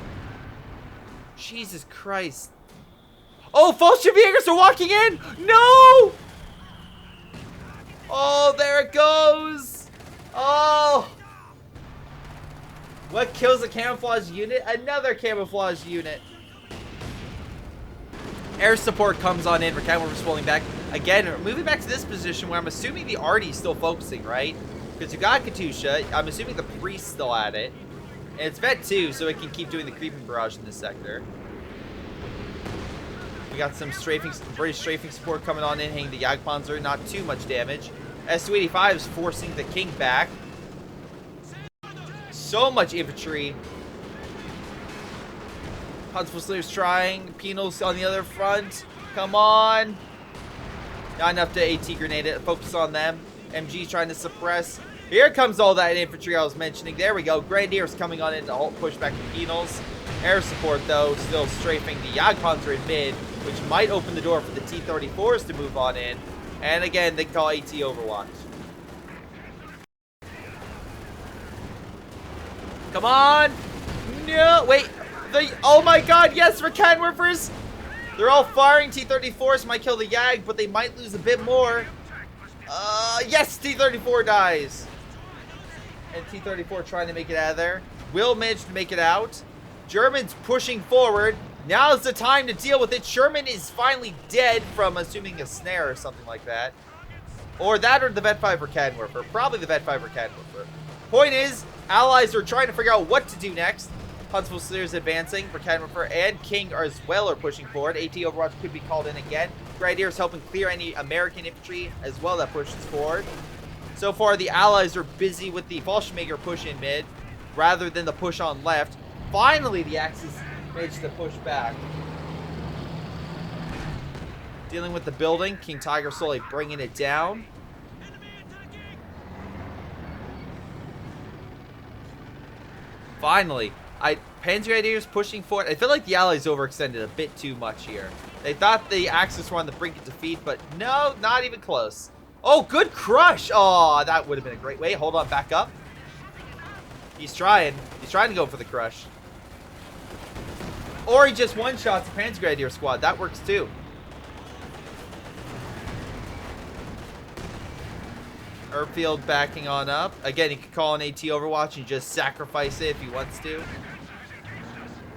A: Jesus Christ. Oh, Bolsheviks are walking in! No! Oh, there it goes! Oh! What kills a camouflage unit? Another camouflage unit. Air support comes on in for Camouflage pulling back. Again, moving back to this position where I'm assuming the Artie's still focusing, right? Because you got Katusha. I'm assuming the Priest's still at it. And it's Vet 2, so it can keep doing the creeping barrage in this sector. We got some strafing, British strafing support coming on in, hitting the Jagdpanzer. Not too much damage. S-285 is forcing the King back. So much infantry. Huntsful trying. Penals on the other front. Come on. Not enough to AT grenade it. Focus on them. MG trying to suppress. Here comes all that infantry I was mentioning. There we go. Grenadiers coming on in to halt push back the Penals. Air support, though, still strafing the Jagdpanzer in mid, which might open the door for the T-34s to move on in. And again, they call AT Overwatch. Come on! No! Wait! Oh my god, yes, Rakanwerfers! They're all firing. T-34s might kill the Yag, but they might lose a bit more. Yes, T-34 dies. And T-34 trying to make it out of there. Will manage to make it out. Germans pushing forward. Now's the time to deal with it. Sherman is finally dead from assuming a snare or something like that. Or that or the Vet 5 Rakanwerfer. Probably the Vet 5 Rakanwerfer. Point is, allies are trying to figure out what to do next. Huntsville Slayer advancing. Rakanwerfer and King are as well are pushing forward. AT Overwatch could be called in again. Grenadiers helping clear any American infantry as well that pushes forward. So far, the allies are busy with the Fallschirmjäger push in mid rather than the push on left. Finally, the Axis managed to push back. Dealing with the building. King Tiger slowly bringing it down. Finally. Panzer Grenadiers pushing forward. I feel like the Allies overextended a bit too much here. They thought the Axis were on the brink of defeat, but no, not even close. Oh, good crush. Oh, that would have been a great way. Hold on, back up. He's trying. He's trying to go for the crush. Or he just one-shots the Panzer Grenadier squad. That works too. Erfield backing on up. Again, he could call an AT Overwatch and just sacrifice it if he wants to.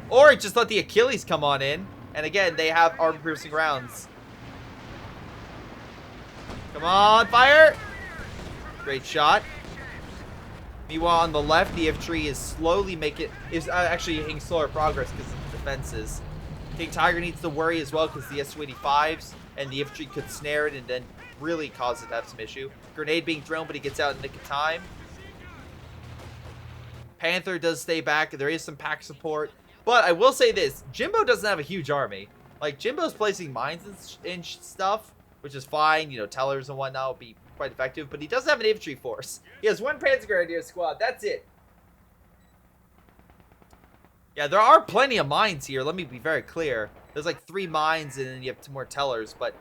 A: Or just let the Achilles come on in. And again, they have armor-piercing rounds. Come on, fire! Great shot. Meanwhile, on the left, the infantry is slowly is actually making slower progress because of the defenses. King Tiger needs to worry as well because the S-285s and the infantry could snare it and then really cause it to have some issue. Grenade being thrown, but he gets out in the nick of time. Panther does stay back. There is some pack support. But I will say this. Jimbo doesn't have a huge army. Like, Jimbo's placing mines and stuff, which is fine. You know, tellers and whatnot will be quite effective. But he doesn't have an infantry force. He has one Panzer Grenadier squad. That's it. Yeah, there are plenty of mines here. Let me be very clear. There's like 3 mines and then you have 2 more tellers. But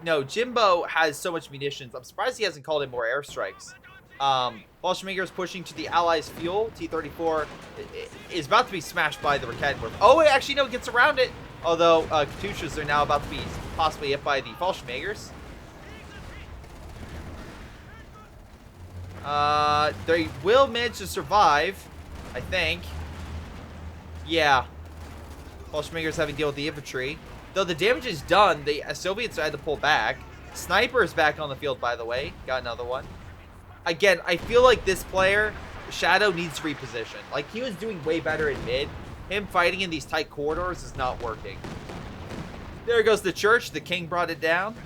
A: no, Jimbo has so much munitions. I'm surprised he hasn't called in more airstrikes. Fallschirmjäger is pushing to the Allies' fuel. T-34 is about to be smashed by the Rakanwerfer. Oh, wait, actually, no, it gets around it. Although, Katyushas are now about to be possibly hit by the Fallschirmjägers. They will manage to survive, I think. Yeah. Fallschirmjägers having to deal with the infantry. Though the damage is done, the Soviets had to pull back. Sniper is back on the field, by the way. Got another one. Again, I feel like this player, Shadow, needs to reposition. Like, he was doing way better in mid. Him fighting in these tight corridors is not working. There goes the church. The king brought it down.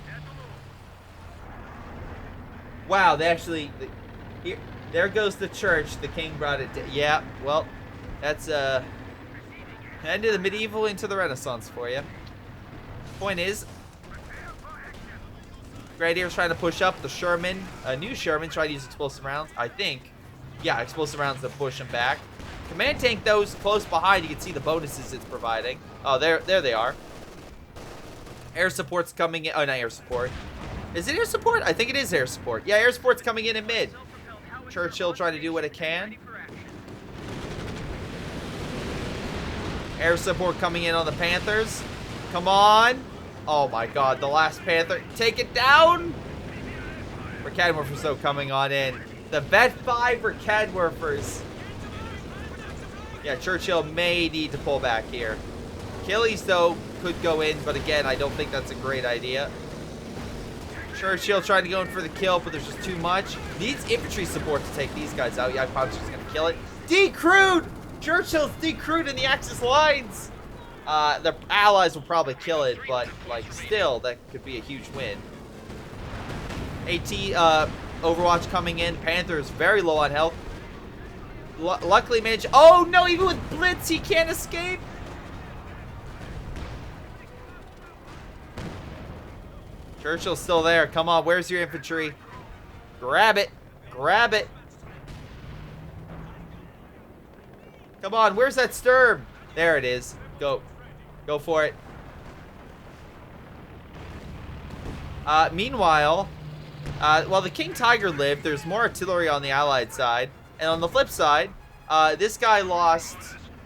A: Wow, they actually... Here, there goes the church. The king brought it down. Yeah, well, that's end of the medieval into the Renaissance for you. Point is, Grenadiers trying to push up. The Sherman, a new Sherman, trying to use explosive rounds, I think. Yeah, explosive rounds to push him back. Command tank, those close behind, you can see the bonuses it's providing. Oh, there they are. Air support's coming in. Oh, not air support. Is it air support? I think it is air support. Yeah, air support's coming in mid. Churchill trying to do what it can. Air support coming in on the Panthers. Come on. Oh my god, the last Panther. Take it down. Recadwerfers though coming on in. The Vet 5 Recadwerfers. Yeah, Churchill may need to pull back here. Achilles though could go in, but again, I don't think that's a great idea. Churchill trying to go in for the kill, but there's just too much. Needs infantry support to take these guys out. Yeah, Panthers is going to kill it. Decrewed! Churchill's decrewed in the Axis lines. The allies will probably kill it, but like still, that could be a huge win. AT Overwatch coming in. Panthers very low on health. Luckily managed. Oh no! Even with Blitz, he can't escape. Churchill's still there. Come on, where's your infantry? Grab it. Grab it. Come on, where's that Sturm? There it is. Go. Go for it. Meanwhile, while the King Tiger lived, there's more artillery on the Allied side. And on the flip side, this guy lost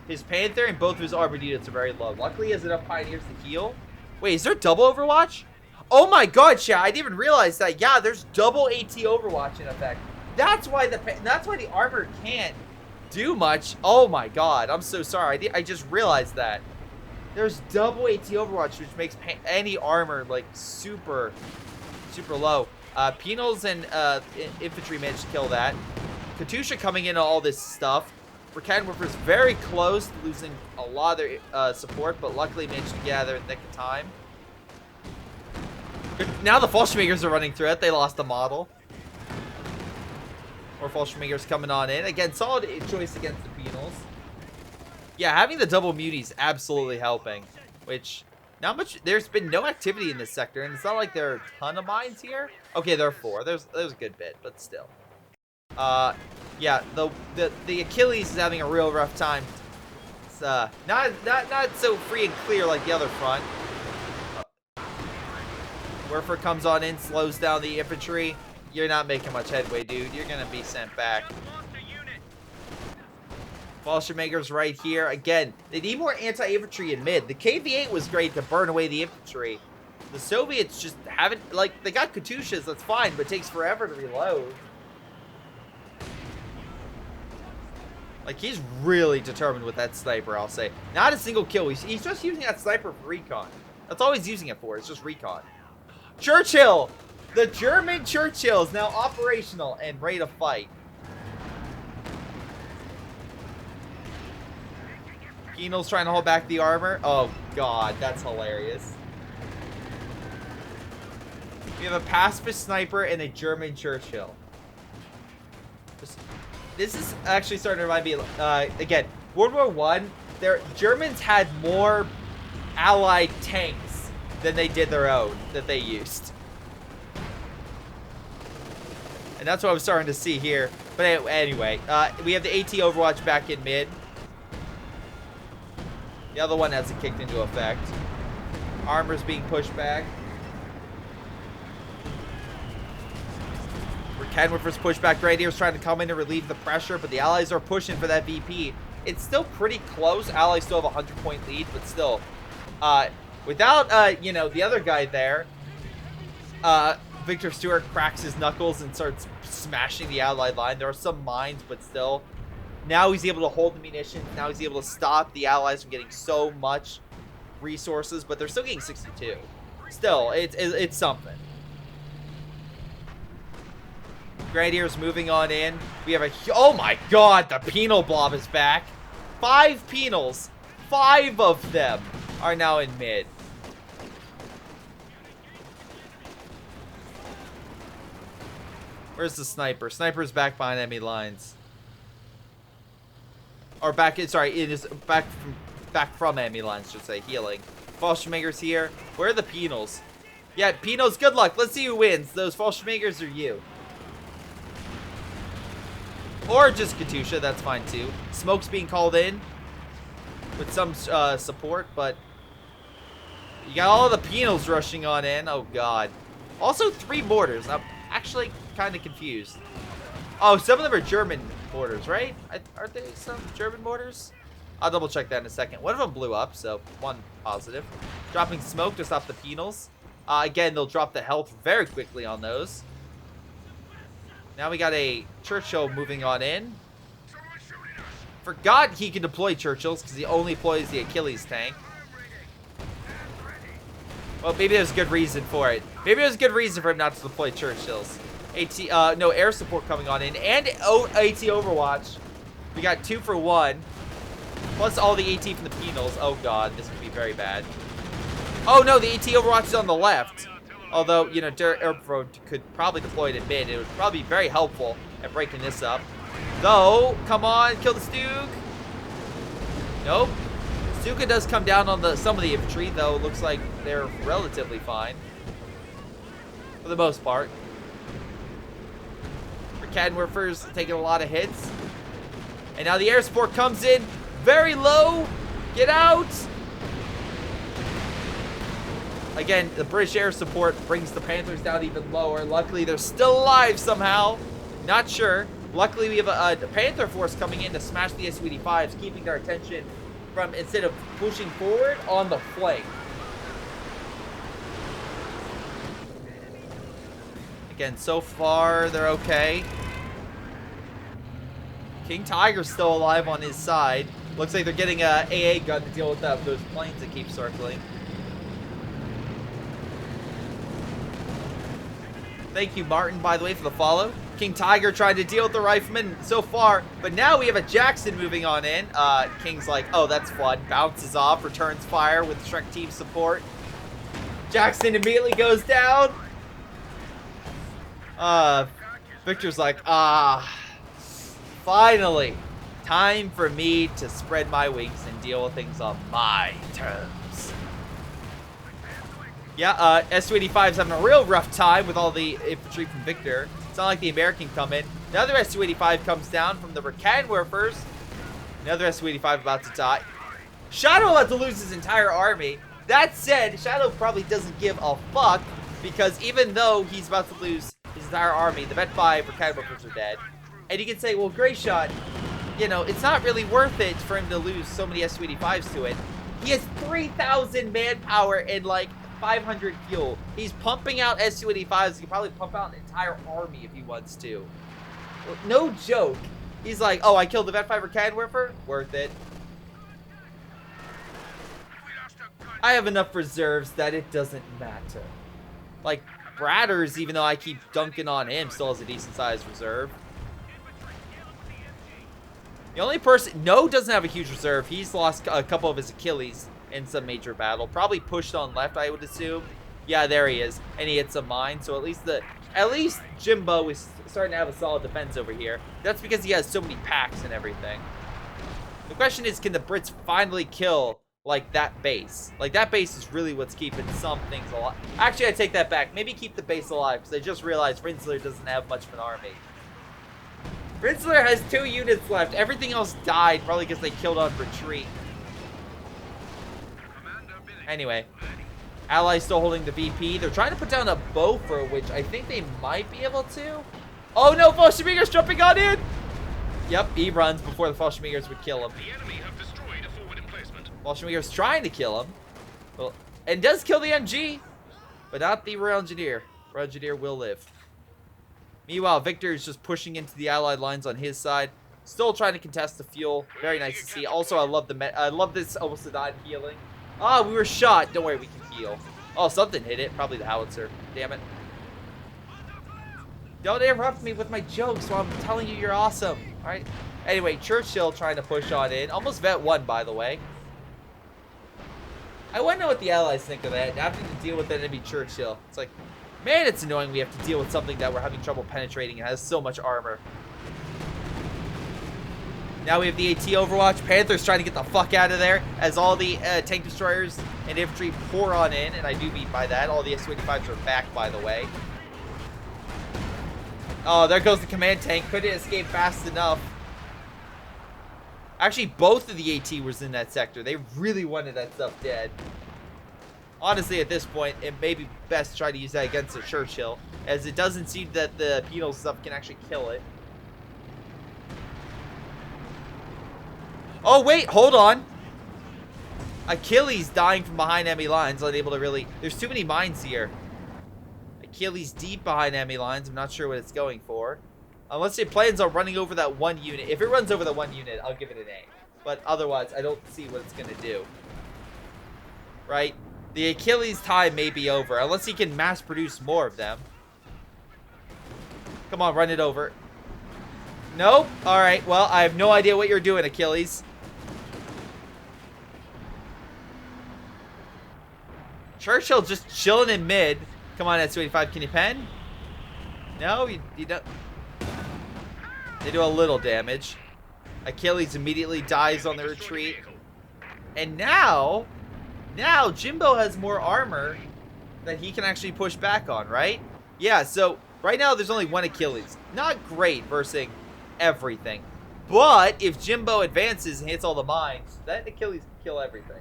A: his Panther and both of his armored units are very low. Luckily, he has enough Pioneers to heal. Wait, is there double Overwatch? Oh my god, chat, I didn't even realize that. Yeah, there's double AT Overwatch in effect. That's why the armor can't do much. Oh my god, I'm so sorry. I just realized that. There's double AT Overwatch, which makes any armor like super low. Penals and infantry managed to kill that. Katusha coming in on all this stuff. Recadwerfers very close to losing a lot of their support, but luckily managed to get out of there in the nick of time. Now the Fallschirmjägers are running through it. They lost the model. More Fallschirmjägers coming on in. Again, solid choice against the Penals. Yeah, having the double muties absolutely helping. Which, not much. There's been no activity in this sector, and it's not like there are a ton of mines here. Okay, there are 4. There's a good bit, but still. Yeah, the Achilles is having a real rough time. It's not so free and clear like the other front. Werfer comes on in, slows down the infantry. You're not making much headway, dude. You're gonna be sent back. Fallschirmjägers right here. Again, they need more anti-infantry in mid. The KV-8 was great to burn away the infantry. The Soviets just haven't, like, they got Katyushas, that's fine, but it takes forever to reload. Like, he's really determined with that sniper, I'll say. Not a single kill. He's just using that sniper for recon. That's all he's using it for. It's just recon. Churchill! The German Churchill is now operational and ready to fight. Penal's trying to hold back the armor. Oh, God. That's hilarious. We have a pacifist sniper and a German Churchill. This is actually starting to remind me, again, World War I, Germans had more Allied tanks than they did their own that they used. And that's what I'm starting to see here. But anyway, we have the AT Overwatch back in mid. The other one hasn't kicked into effect. Armor's being pushed back. Recadwerfers push back. Grenadiers trying to come in to relieve the pressure, but the Allies are pushing for that VP. It's still pretty close. Allies still have a 100-point lead, but still. Without, you know, the other guy there, Victor Stewart cracks his knuckles and starts smashing the Allied line. There are some mines, but still. Now he's able to hold the munitions. Now he's able to stop the Allies from getting so much resources, but they're still getting 62. Still, it's something. Grenadiers moving on in. We have a... Oh my god, the penal blob is back. 5 penals. 5 of them are now in mid. Where's the sniper? Sniper's back behind enemy lines. Or back, sorry, it is back from enemy lines, should say, healing. Fallschirmjägers here. Where are the penals? Yeah, Pinos, good luck. Let's see who wins. Those Fallschirmjägers or you. Or just Katusha, that's fine too. Smoke's being called in with some support, but you got all the Pinos rushing on in. Oh, God. Also, 3 mortars. I'm actually kind of confused. Oh, some of them are German mortars, right? Aren't they some German mortars? I'll double check that in a second. One of them blew up, so 1 positive. Dropping smoke to stop the Pinos. Again, they'll drop the health very quickly on those. Now we got a Churchill moving on in. Forgot he can deploy Churchills because he only deploys the Achilles tank. Well, maybe there's a good reason for it. Maybe there's a good reason for him not to deploy Churchills. No air support coming on in, and AT Overwatch. We got 2 for 1. Plus all the AT from the Penals. Oh, God, this could be very bad. Oh, no, the AT Overwatch is on the left. Although, you know, Airpro could probably deploy it in mid. It would probably be very helpful at breaking this up. Though, come on, kill the Stug. Nope. Stuka does come down on some of the infantry, though. Looks like they're relatively fine. For the most part. Canwerfers taking a lot of hits. And now the air support comes in very low. Get out. Again, the British air support brings the Panthers down even lower. Luckily, they're still alive somehow. Not sure. Luckily, we have a Panther force coming in to smash the Su-85s, keeping their attention from, instead of pushing forward, on the flank. Again, so far, they're okay. King Tiger's still alive on his side. Looks like they're getting a AA gun to deal with those planes that keep circling. Thank you, Martin, by the way, for the follow. King Tiger trying to deal with the rifleman so far, but now we have a Jackson moving on in. King's like, oh, that's fun. Bounces off, returns fire with Shrek team support. Jackson immediately goes down. Victor's like, finally, time for me to spread my wings and deal with things on my terms. Yeah, Su-85's having a real rough time with all the infantry from Victor. It's not like the American come in. Another Su-85 comes down from the Rakanwerfers. Another Su-85 about to die. Shadow about to lose his entire army. That said, Shadow probably doesn't give a fuck because even though he's about to lose his entire army, the Vet 5 Rakanwerfers are dead. And you can say, well, Greyshot, you know, it's not really worth it for him to lose so many Su-85s to it. He has 3,000 manpower and like 500 fuel. He's pumping out Su-85s. He can probably pump out an entire army if he wants to. No joke. He's like, oh, I killed the Vet 5 Rakanwerfer? Worth it. I have enough reserves that it doesn't matter. Like, Bratters, even though I keep dunking on him, still has a decent sized reserve. The only person... No doesn't have a huge reserve. He's lost a couple of his Achilles in some major battle. Probably pushed on left, I would assume. Yeah, there he is. And he hits a mine. So at least Jimbo is starting to have a solid defense over here. That's because he has so many packs and everything. The question is, can the Brits finally kill, like, that base? Like, that base is really what's keeping some things alive. Actually, I take that back. Maybe keep the base alive, because I just realized Rinsler doesn't have much of an army. Rinsler has 2 units left. Everything else died, probably because they killed on retreat. Anyway, Allies still holding the VP. They're trying to put down a Beaufort, which I think they might be able to. Oh no, Fallschirmjäger's jumping on in! Yep, he runs before the Fallschirmjägers would kill him.
B: The enemy have destroyed a forward emplacement.
A: Fallschirmjäger's trying to kill him. Well, and does kill the MG, but not the Royal Engineer. Royal Engineer will live. Meanwhile, Victor is just pushing into the Allied lines on his side. Still trying to contest the fuel. Very nice to see. Also, I love this almost to die healing. Ah, we were shot. Don't worry, we can heal. Oh, something hit it. Probably the howitzer. Damn it. Don't interrupt me with my jokes while I'm telling you you're awesome. Alright? Anyway, Churchill trying to push on in. Almost vet 1, by the way. I want to know what the Allies think of that. Having to deal with that enemy Churchill. It's like, man, it's annoying we have to deal with something that we're having trouble penetrating and has so much armor. Now we have the AT Overwatch. Panthers trying to get the fuck out of there as all the tank destroyers and infantry pour on in, and I do mean by that. All the S-25s are back, by the way. Oh, there goes the command tank. Couldn't escape fast enough. Actually, both of the AT was in that sector. They really wanted that stuff dead. Honestly, at this point, it may be best to try to use that against the Churchill, as it doesn't seem that the penal stuff can actually kill it. Oh, wait, hold on. Achilles dying from behind enemy lines, unable to really... There's too many mines here. Achilles deep behind enemy lines. I'm not sure what it's going for. Unless it plans on running over that one unit. If it runs over the one unit, I'll give it an A. But otherwise, I don't see what it's going to do. Right? The Achilles time may be over. Unless he can mass produce more of them. Come on, run it over. Nope. Alright, well, I have no idea what you're doing, Achilles. Churchill just chilling in mid. Come on, S-25, can you pen? No, you don't. They do a little damage. Achilles immediately dies on the retreat. And now Jimbo has more armor that he can actually push back on, right? Yeah, so right now there's only one Achilles. Not great versus everything. But if Jimbo advances and hits all the mines, that Achilles can kill everything.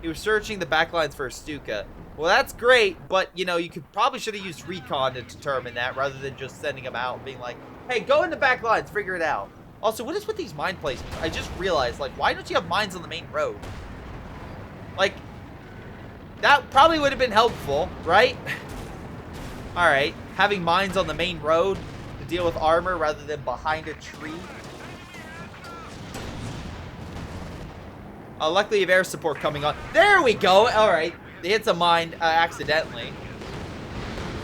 A: He was searching the backlines for a Stuka. Well, that's great, but, you know, you probably should have used recon to determine that rather than just sending him out and being like, hey, go in the backlines, figure it out. Also, what is with these mine placements? I just realized, like, why don't you have mines on the main road? Like, that probably would have been helpful, right? Alright, having mines on the main road to deal with armor rather than behind a tree. Luckily, you have air support coming on. There we go. All right. They hit some mine accidentally.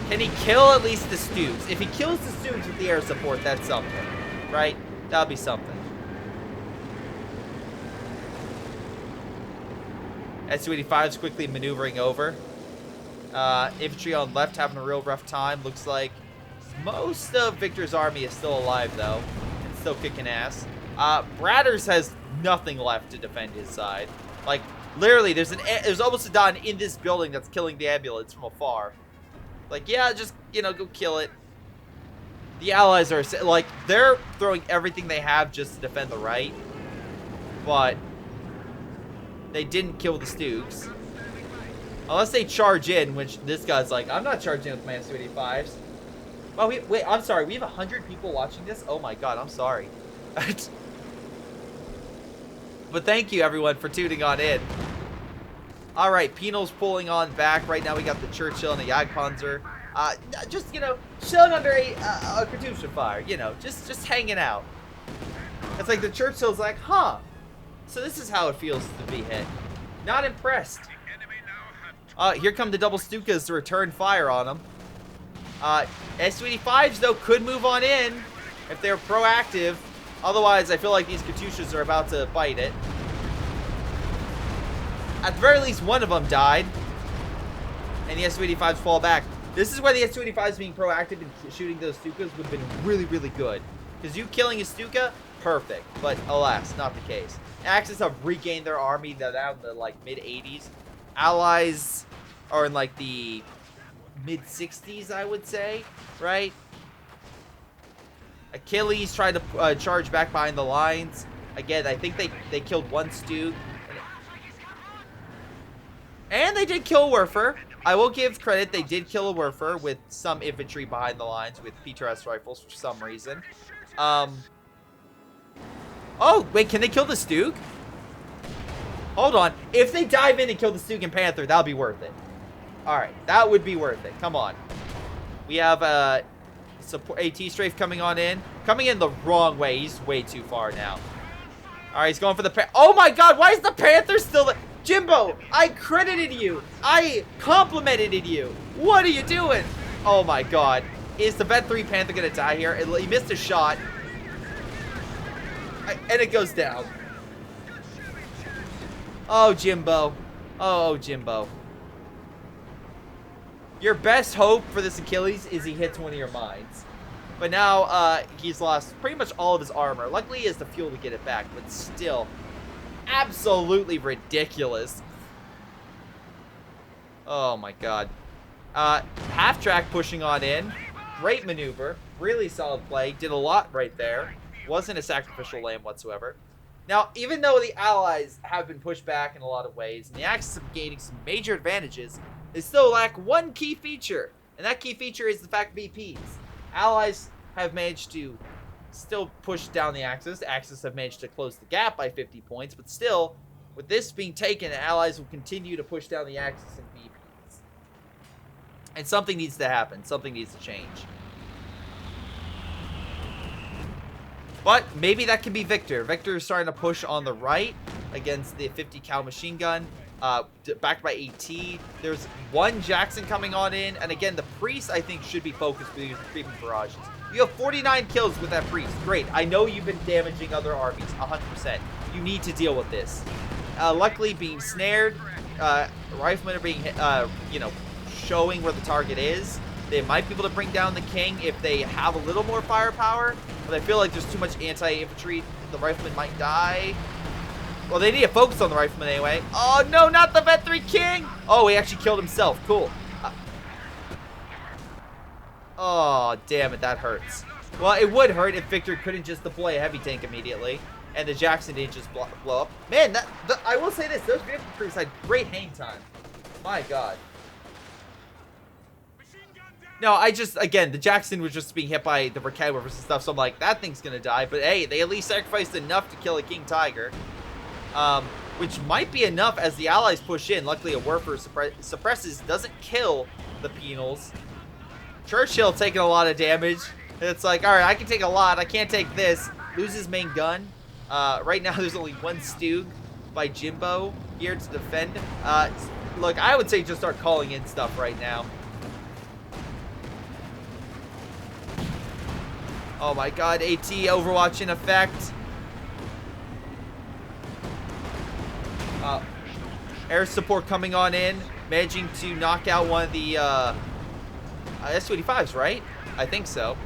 A: Can he kill at least the Stoogs? If he kills the Stoogs with the air support, that's something. Right? That'll be something. S-285 is quickly maneuvering over. Infantry on left having a real rough time. Looks like most of Victor's army is still alive, though. And still kicking ass. Bradders has nothing left to defend his side. Like, literally, there's almost a Don in this building that's killing the ambulance from afar. Like, yeah, just, you know, go kill it. The allies are, like, they're throwing everything they have just to defend the right. But they didn't kill the Stoogs. Unless they charge in, which this guy's like, I'm not charging with my S-285s. Well, wait, I'm sorry. We have 100 people watching this? Oh my god, I'm sorry. But thank you, everyone, for tuning on in. All right, Penal's pulling on back. Right now, we got the Churchill and the Jagdpanzer. Just, you know, chilling under a Katyusha fire. You know, just hanging out. It's like the Churchill's like, huh. So this is how it feels to be hit. Not impressed. Here come the double Stukas to return fire on them. S-285s, though, could move on in if they're proactive. Otherwise, I feel like these Katyushas are about to bite it. At the very least, one of them died. And the S-285s fall back. This is where the S-285s being proactive and shooting those Stukas would have been really, really good. Because you killing a Stuka, perfect. But alas, not the case. Axis have regained their army. They're down in the, like, mid-80s. Allies are in, like, the mid-60s, I would say. Right? Achilles tried to charge back behind the lines. Again, I think they killed one Stug. And they did kill a Werfer. I will give credit. They did kill a Werfer with some infantry behind the lines with PTRS rifles for some reason. Oh, wait, can they kill the Stug? Hold on. If they dive in and kill the Stug and Panther, that'll be worth it. Alright, that would be worth it. Come on. We have support AT strafe coming on in. Coming in the wrong way. He's way too far now. Alright, he's going for the oh my god, why is the Panther still there? Jimbo, I credited you. I complimented you. What are you doing? Oh my god. Is the Vet 3 Panther gonna die here? He missed a shot. And it goes down. Oh, Jimbo. Oh, Jimbo. Your best hope for this Achilles is he hits one of your mines. But now he's lost pretty much all of his armor. Luckily, he has the fuel to get it back, but still, absolutely ridiculous. Oh my god. Half track pushing on in. Great maneuver. Really solid play. Did a lot right there. Wasn't a sacrificial lamb whatsoever. Now, even though the allies have been pushed back in a lot of ways, and the Axis are gaining some major advantages, they still lack one key feature. And that key feature is the fact VPs. Allies have managed to still push down the Axis. The Axis have managed to close the gap by 50 points, but still, with this being taken, the Allies will continue to push down the Axis and VPs. And something needs to happen. Something needs to change. But maybe that can be Victor. Victor is starting to push on the right against the 50 cal machine gun, backed by AT. There's one Jackson coming on in, and again, the priest I think should be focused with these creeping barrages. You have 49 kills with that priest. Great. I know you've been damaging other armies 100%. You need to deal with this. Luckily, being snared, riflemen are being, showing where the target is. They might be able to bring down the king if they have a little more firepower, but I feel like there's too much anti-infantry. The rifleman might die. Well, they need to focus on the rifleman anyway. Oh, no, not the Vet 3 King! Oh, he actually killed himself. Cool. Oh, damn it, that hurts. Well, it would hurt if Victor couldn't just deploy a heavy tank immediately, and the Jackson didn't just blow up. Man, I will say this, those vehicle crews had great hang time. My god. No, again, the Jackson was just being hit by the Briquet Weavers and stuff, so I'm like, that thing's gonna die, but hey, they at least sacrificed enough to kill a King Tiger. Which might be enough as the Allies push in. Luckily, a Werfer suppresses, doesn't kill the Penals. Churchill taking a lot of damage. It's like, alright, I can take a lot, I can't take this. Loses main gun. Right now, there's only one Stug by Jimbo here to defend. Look, I would say just start calling in stuff right now. Oh my god, AT Overwatch in effect. Air support coming on in, managing to knock out one of the S-285s, right? I think so.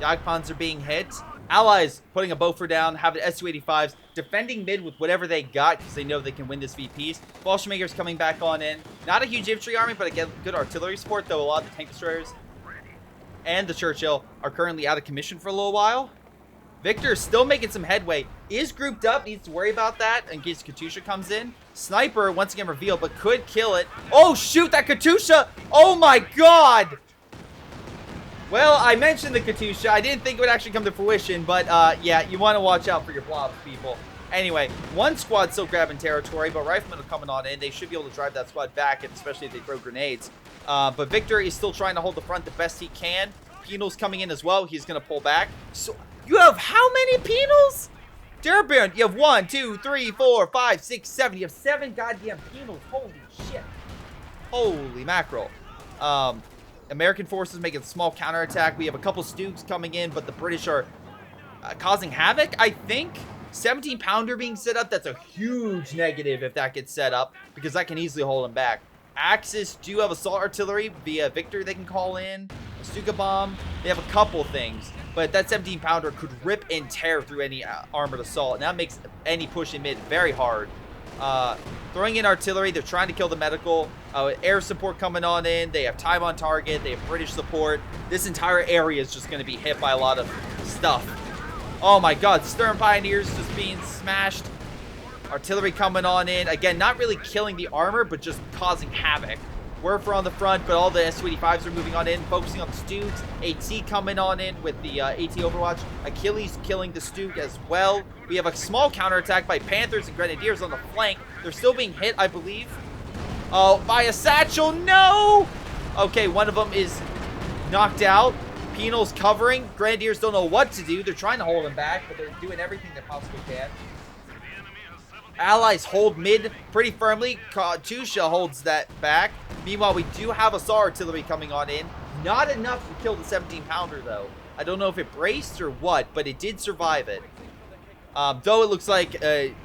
A: Jagdpanzer being hit. Allies putting a Bofor down, having S-285s, defending mid with whatever they got because they know they can win this VPs. Fallschirmjägers coming back on in. Not a huge infantry army, but again, good artillery support, though a lot of the tank destroyers and the Churchill are currently out of commission for a little while. Victor is still making some headway. Is grouped up, needs to worry about that in case Katusha comes in. Sniper, once again revealed, but could kill it. Oh, shoot, that Katusha! Oh my god! Well, I mentioned the Katusha. I didn't think it would actually come to fruition, but yeah, you want to watch out for your blobs, people. Anyway, one squad still grabbing territory, but riflemen are coming on in. They should be able to drive that squad back, and especially if they throw grenades. But Victor is still trying to hold the front the best he can. Penal's coming in as well. He's going to pull back. So you have how many penals? Durban, you have 1, 2, 3, 4, 5, 6, 7. You have 7 goddamn penals. Holy shit. Holy mackerel. American forces making a small counterattack. We have a couple Stugs coming in, but the British are causing havoc, I think. 17-pounder being set up. That's a huge negative if that gets set up, because that can easily hold them back. Axis do have assault artillery via Victor they can call in. A Stuka bomb. They have a couple things, but that 17-pounder could rip and tear through any armored assault, and that makes any push in mid very hard. Throwing in artillery, they're trying to kill the medical. Air support coming on in. They have time on target. They have British support. This entire area is just going to be hit by a lot of stuff. Oh my god, Stern Pioneers just being smashed. Artillery coming on in. Again, not really killing the armor, but just causing havoc. Werfer on the front, but all the S-285s are moving on in, focusing on the Stugs. AT coming on in with the AT Overwatch. Achilles killing the Stug as well. We have a small counterattack by Panthers and Grenadiers on the flank. They're still being hit, I believe. Oh, by a satchel. No! Okay, one of them is knocked out. Penal's covering. Grenadiers don't know what to do. They're trying to hold him back, but they're doing everything they possibly can. Allies hold mid pretty firmly. Katusha holds that back. Meanwhile, we do have assault artillery coming on in. Not enough to kill the 17-pounder, though. I don't know if it braced or what, but it did survive it. Though it looks like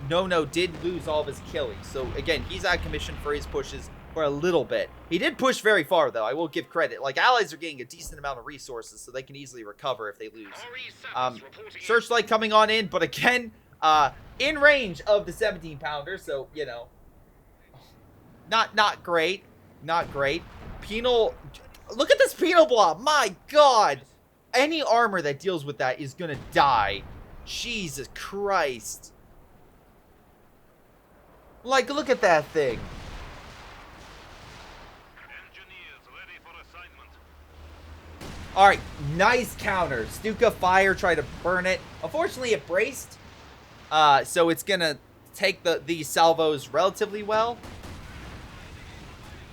A: No did lose all of his killing. So, again, he's out of commission for his pushes for a little bit. He did push very far, though. I will give credit. Like, allies are getting a decent amount of resources, so they can easily recover if they lose. Searchlight coming on in, but again, in range of the 17-pounder, so, you know, not great. Not great. Penal, look at this penal blob. My God. Any armor that deals with that is gonna die. Jesus Christ. Like, look at that thing. Alright, nice counter. Stuka fire, try to burn it. Unfortunately, it braced. So it's gonna take these salvos relatively well.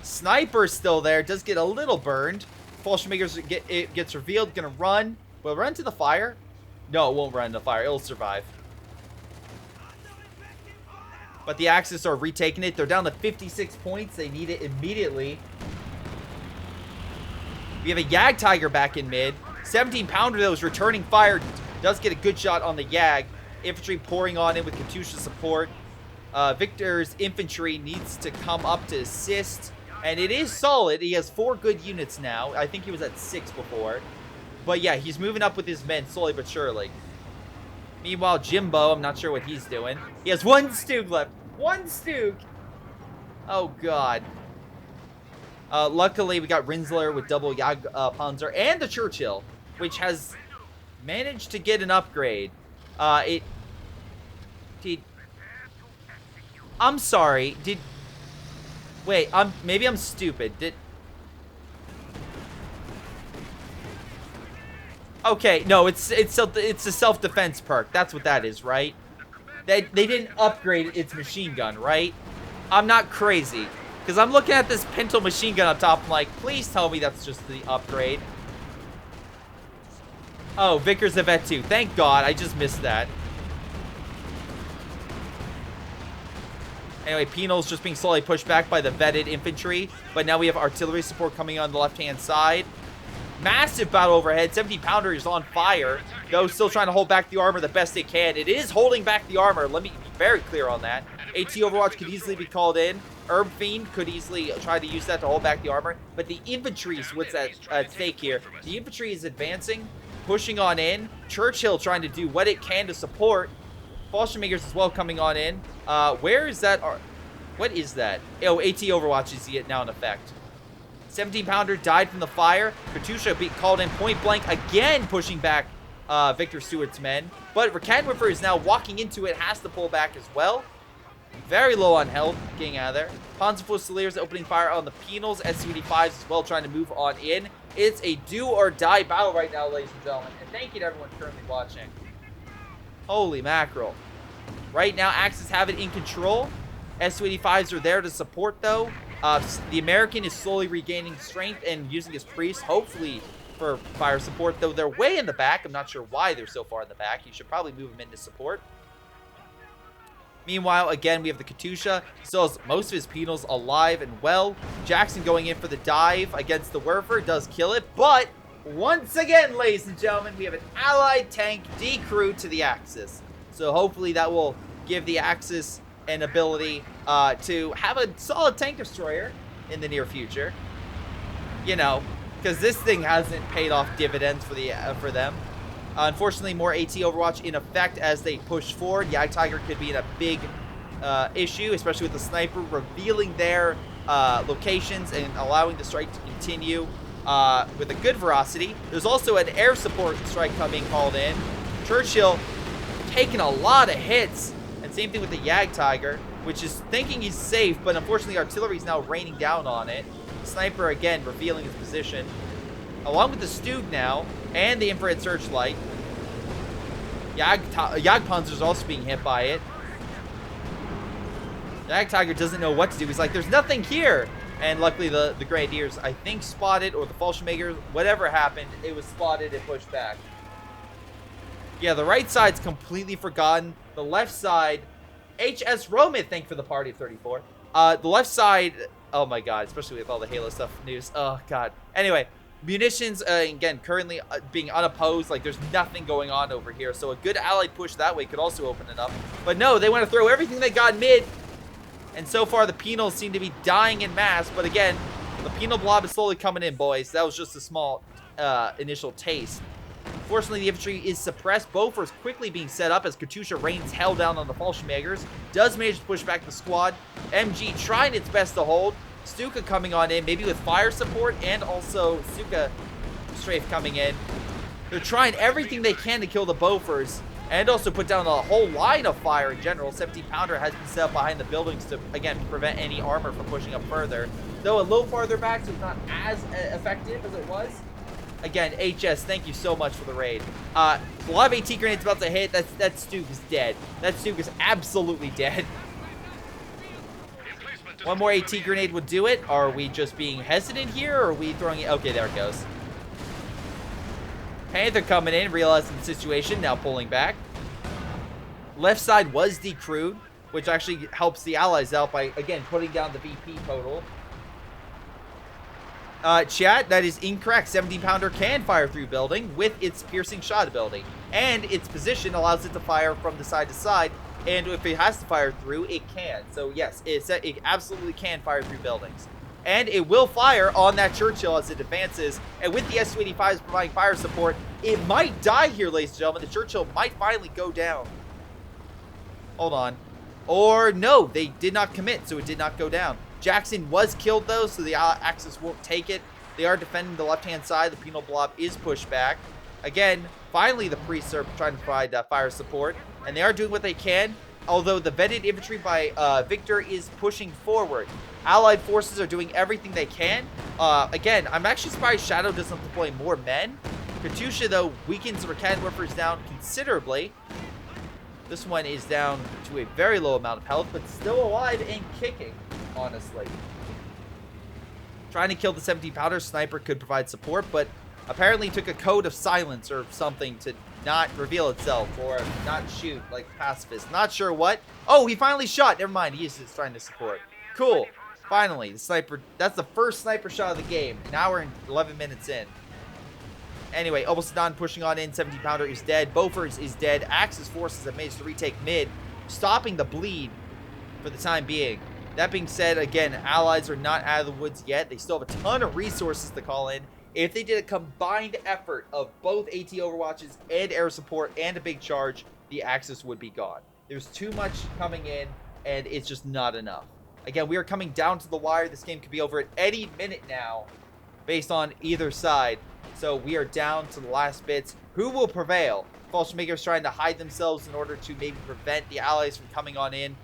A: Sniper's still there. Does get a little burned. Fallschirmjäger's it gets revealed. Gonna run. Will it run to the fire? No, it won't run to the fire. It'll survive. But the Axis are retaking it. They're down to 56 points. They need it immediately. We have a Jagdtiger back in mid. 17-pounder, though, is returning fire. Does get a good shot on the Jag. Infantry pouring on in with Katyusha support. Victor's infantry needs to come up to assist. And it is solid. He has 4 good units now. I think he was at 6 before. But yeah, he's moving up with his men slowly but surely. Meanwhile, Jimbo, I'm not sure what he's doing. He has 1 Stug left. 1 Stug. Oh, God. Luckily, we got Rinsler with double Panzer and the Churchill, which has managed to get an upgrade. I'm sorry. Wait, maybe I'm stupid. Okay, no, it's a self-defense perk. That's what that is, right? They didn't upgrade its machine gun, right? I'm not crazy. Because I'm looking at this Pinto machine gun up top. I'm like, please tell me that's just the upgrade. Oh, Vickers of Et2. Thank God. I just missed that. Anyway, Penal's just being slowly pushed back by the vetted infantry. But now we have artillery support coming on the left-hand side. Massive battle overhead. 17-pounder is on fire. Though still trying to hold back the armor the best it can. It is holding back the armor. Let me be very clear on that. AT Overwatch could easily be called in. Herb Fiend could easily try to use that to hold back the armor. But the infantry is what's at stake here. The infantry is advancing, pushing on in. Churchill trying to do what it can to support. Fallschirmjägers as well coming on in. Where is that? What is that? Oh, AT Overwatch is now in effect. 17-pounder died from the fire. Katyusha being called in point blank again, pushing back Victor Stewart's men. But Rakenwiffer is now walking into it, has to pull back as well. Very low on health, getting out of there. Panzerfusilier's opening fire on the Penals. S-75s as well, trying to move on in. It's a do-or-die battle right now, ladies and gentlemen. And thank you to everyone currently watching. Holy mackerel. Right now, Axis have it in control. S-285s are there to support, though. The American is slowly regaining strength and using his priest, hopefully, for fire support. Though they're way in the back. I'm not sure why they're so far in the back. You should probably move them into support. Meanwhile, again, we have the Katyusha. Still has most of his Penals alive and well. Jackson going in for the dive against the Werfer. Does kill it. But, once again, ladies and gentlemen, we have an allied tank decrewed to the Axis. So, hopefully, that will give the Axis an ability to have a solid tank destroyer in the near future. You know, because this thing hasn't paid off dividends for them. Unfortunately, more AT Overwatch in effect as they push forward. Jagdtiger could be in a big issue, especially with the sniper revealing their locations and allowing the strike to continue with a good veracity. There's also an air support strike being called in. Churchill taking a lot of hits. And same thing with the Jagdtiger, which is thinking he's safe, but unfortunately artillery is now raining down on it. Sniper, again, revealing his position. Along with the Stug now, and the infrared searchlight. Jagdpanzer is also being hit by it. Jagdtiger doesn't know what to do. He's like, there's nothing here. And luckily the Grenadiers, I think, spotted, or the Fallschirmjägers, whatever happened, it was spotted and pushed back. Yeah, the right side's completely forgotten. The left side, HS Roman, thank you for the party of 34. The left side, oh my god, especially with all the Halo stuff news. Oh god. Anyway, munitions, again, currently being unopposed. Like, there's nothing going on over here. So a good allied push that way could also open it up. But no, they want to throw everything they got mid. And so far, the penals seem to be dying in mass. But again, the penal blob is slowly coming in, boys. That was just a small initial taste. Fortunately, the infantry is suppressed. Bofors quickly being set up as Katusha rains hell down on the Fallschirmjägers. Does manage to push back the squad. MG trying its best to hold. Stuka coming on in, maybe with fire support, and also Stuka strafe coming in. They're trying everything they can to kill the Bofors, and also put down a whole line of fire in general. 17-pounder has been set up behind the buildings to, again, prevent any armor from pushing up further. Though a little farther back, so it's not as effective as it was. Again, HS, thank you so much for the raid. A lot of AT grenades about to hit. That Stuk is dead. That Stuk is absolutely dead. One more AT grenade would do it. Are we just being hesitant here, or are we throwing it? Okay, there it goes. Panther coming in, realizing the situation, now pulling back. Left side was decrewed, which actually helps the allies out by, again, putting down the VP total. Chat, that is incorrect. 17-pounder can fire through building with its piercing shot ability. And its position allows it to fire from the side to side. And if it has to fire through, it can. So yes, it absolutely can fire through buildings. And it will fire on that Churchill as it advances. And with the S-285s providing fire support, it might die here, ladies and gentlemen. The Churchill might finally go down. Hold on. Or no, they did not commit, so it did not go down. Jackson was killed, though, so the Axis won't take it. They are defending the left-hand side. The penal blob is pushed back. Again, finally, the priests are trying to provide fire support. And they are doing what they can, although the vetted infantry by Victor is pushing forward. Allied forces are doing everything they can. Again, I'm actually surprised Shadow doesn't deploy more men. Katusha, though, weakens the cannon whippers down considerably. This one is down to a very low amount of health, but still alive and kicking, honestly. Trying to kill the 17-pounder sniper could provide support, but apparently took a code of silence or something to not reveal itself or not shoot like pacifist. Not sure what. Oh, he finally shot. Never mind. He is just trying to support. Cool. Finally, the sniper. That's the first sniper shot of the game. An hour and 11 minutes in. Anyway, Obasadon pushing on in. 17-pounder is dead. Bofors is dead. Axis forces have managed to retake mid, stopping the bleed for the time being. That being said, again, allies are not out of the woods yet. They still have a ton of resources to call in. If they did a combined effort of both AT overwatches and air support and a big charge, the Axis would be gone. There's too much coming in, and it's just not enough. Again, we are coming down to the wire. This game could be over at any minute now, based on either side. So we are down to the last bits. Who will prevail? Fallschirmjägers trying to hide themselves in order to maybe prevent the allies from coming on in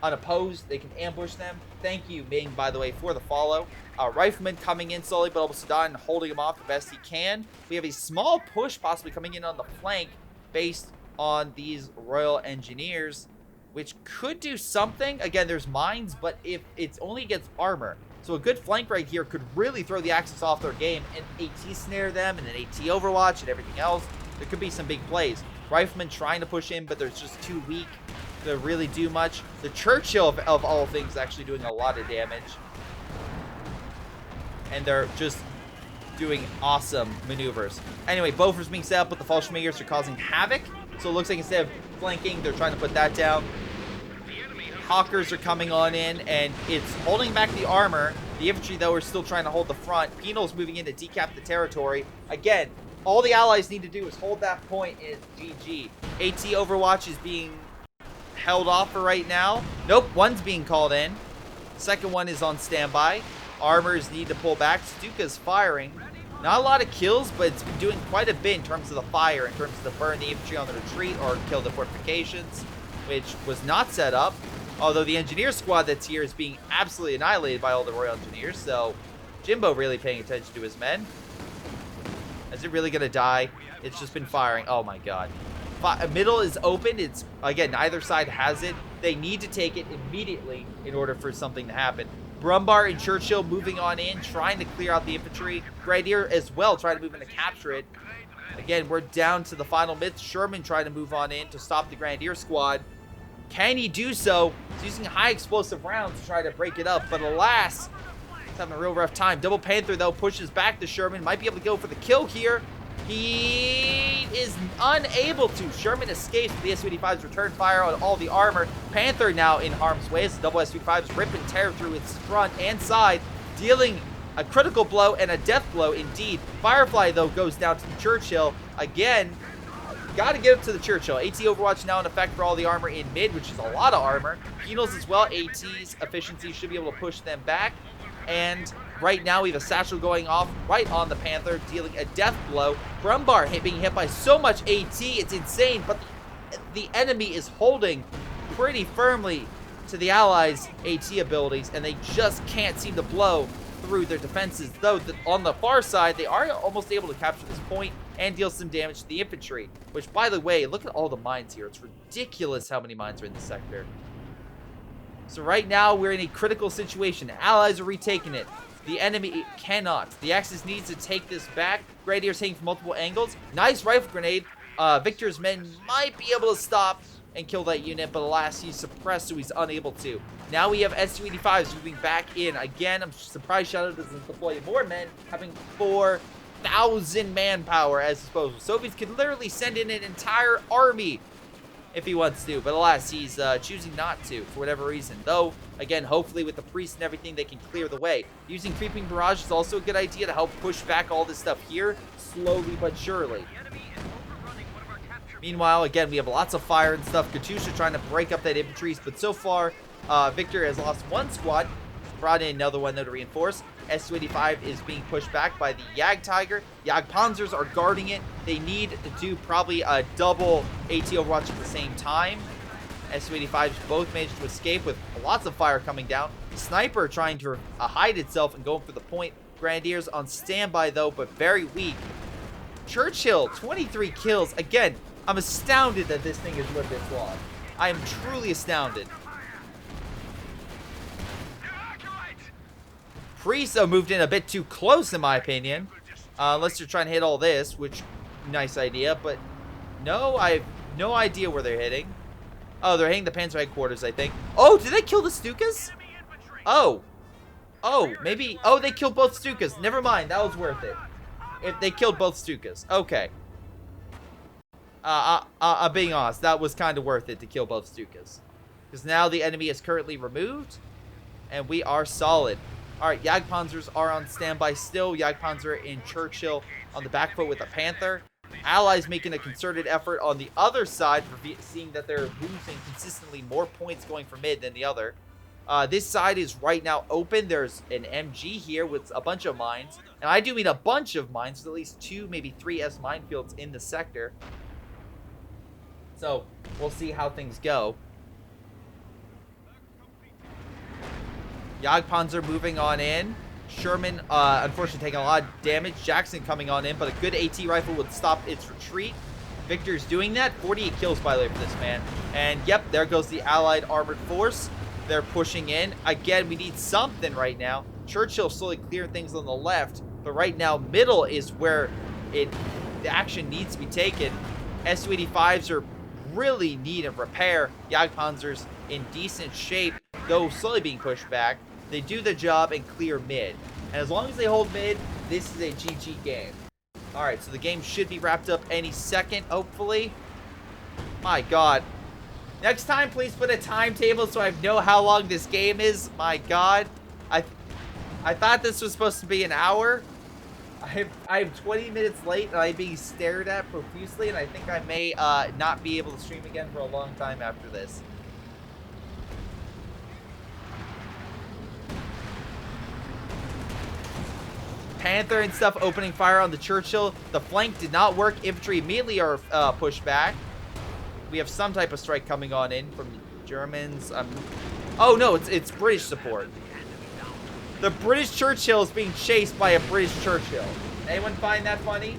A: unopposed. They can ambush them. Thank you, Ming, by the way, for the follow. Rifleman coming in slowly, but Obasadon holding him off the best he can. We have a small push possibly coming in on the flank based on these Royal Engineers, which could do something. Again, there's mines, but if it's only against armor. So a good flank right here could really throw the Axis off their game and AT snare them and an AT overwatch and everything else. There could be some big plays. Rifleman trying to push in, but they're just too weak to really do much. The Churchill, of all things, is actually doing a lot of damage. And they're just doing awesome maneuvers. Anyway, Bofors being set up, but the Fallschirmjägers are causing havoc. So it looks like instead of flanking, they're trying to put that down. Hawkers are coming on in, and it's holding back the armor. The infantry, though, are still trying to hold the front. Penal's moving in to decap the territory. Again, all the allies need to do is hold that point, and it's GG. AT Overwatch is being held off for right now. Nope, one's being called in. Second one is on standby. Armors need to pull back. Stuka's firing. Not a lot of kills, but it's been doing quite a bit in terms of the fire, in terms of the burn the infantry on the retreat or kill the fortifications, which was not set up. Although the engineer squad that's here is being absolutely annihilated by all the Royal Engineers, so Jimbo really paying attention to his men. Is it really going to die? It's just been firing. Oh my god. Middle is open. It's, again, neither side has it. They need to take it immediately in order for something to happen. Brumbar and Churchill moving on in, trying to clear out the infantry. Grenadier as well, trying to move in to capture it. Again, we're down to the final bits. Sherman trying to move on in to stop the Grenadier squad. Can he do so? He's using high explosive rounds to try to break it up, but alas, he's having a real rough time. Double Panther, though, pushes back the Sherman. Might be able to go for the kill here. He is unable to. Sherman escapes. The S-285's return fire on all the armor. Panther now in harm's way as the double S-285s rip and tear through its front and side, dealing a critical blow and a death blow indeed. Firefly, though, goes down to the Churchill. Again, gotta give it to the Churchill. AT Overwatch now in effect for all the armor in mid, which is a lot of armor. Penals as well. AT's efficiency should be able to push them back. And right now we have a satchel going off right on the Panther, dealing a death blow. Brumbar being hit by so much AT, it's insane, but the enemy is holding pretty firmly to the Allies' AT abilities, and they just can't seem to blow through their defenses. Though on the far side, they are almost able to capture this point and deal some damage to the infantry, which, by the way, look at all the mines here. It's ridiculous how many mines are in this sector. So right now, we're in a critical situation. Allies are retaking it. The enemy cannot. The Axis needs to take this back. Grenadiers hitting from multiple angles. Nice rifle grenade. Victor's men might be able to stop and kill that unit, but alas, he's suppressed, so he's unable to. Now we have S-285s moving back in. Again, I'm surprised Shadow doesn't deploy more men, having 4,000 manpower as disposal. Soviets could literally send in an entire army if he wants to, but alas, he's choosing not to for whatever reason. Though, again, hopefully with the priest and everything, they can clear the way. Using creeping barrage is also a good idea to help push back all this stuff here, slowly but surely. Meanwhile, again, we have lots of fire and stuff. Katusha trying to break up that infantry, but so far, Victor has lost one squad, brought in another one though to reinforce. S-285 is being pushed back by the Jagdtiger. Jagdpanzers are guarding it. They need to do probably a double AT Overwatch at the same time. S-285s both managed to escape with lots of fire coming down. Sniper trying to hide itself and going for the point. Grenadiers on standby though, but very weak. Churchill, 23 kills. Again, I'm astounded that this thing has lived this long. I am truly astounded. Priests moved in a bit too close, in my opinion. Unless they're trying to hit all this, which, nice idea. But no, I have no idea where they're hitting. Oh, they're hitting the Panzer headquarters, I think. Oh, did they kill the Stukas? Oh. Oh, maybe. Oh, they killed both Stukas. Never mind, that was worth it. If they killed both Stukas. Okay. I'm being honest, that was kind of worth it to kill both Stukas. Because now the enemy is currently removed, and we are solid. Alright, Jagdpanzers are on standby still. Jagdpanzer in Churchill on the back foot with a Panther. Allies making a concerted effort on the other side, for seeing that they're losing consistently more points going for mid than the other. This side is right now open. There's an MG here with a bunch of mines. And I do mean a bunch of mines. There's at least 2, maybe 3 S minefields in the sector. So, we'll see how things go. Jagdpanzer moving on in. Sherman, unfortunately, taking a lot of damage. Jackson coming on in, but a good AT rifle would stop its retreat. Victor's doing that. 48 kills, by the way, for this man. And, yep, there goes the Allied Armored Force. They're pushing in. Again, we need something right now. Churchill slowly clearing things on the left, but right now, middle is where the action needs to be taken. S-285s are really need of repair. Jagdpanzers in decent shape, though slowly being pushed back. They do the job and clear mid. And as long as they hold mid, this is a GG game. Alright, so the game should be wrapped up any second, hopefully. My god. Next time, please put a timetable so I know how long this game is. My god. I thought this was supposed to be an hour. I'm 20 minutes late and I'm being stared at profusely, and I think I may not be able to stream again for a long time after this. Panther and stuff opening fire on the Churchill. The flank did not work. Infantry immediately are pushed back. We have some type of strike coming on in from the Germans. Oh no, it's British support. The British Churchill is being chased by a British Churchill. Anyone find that funny?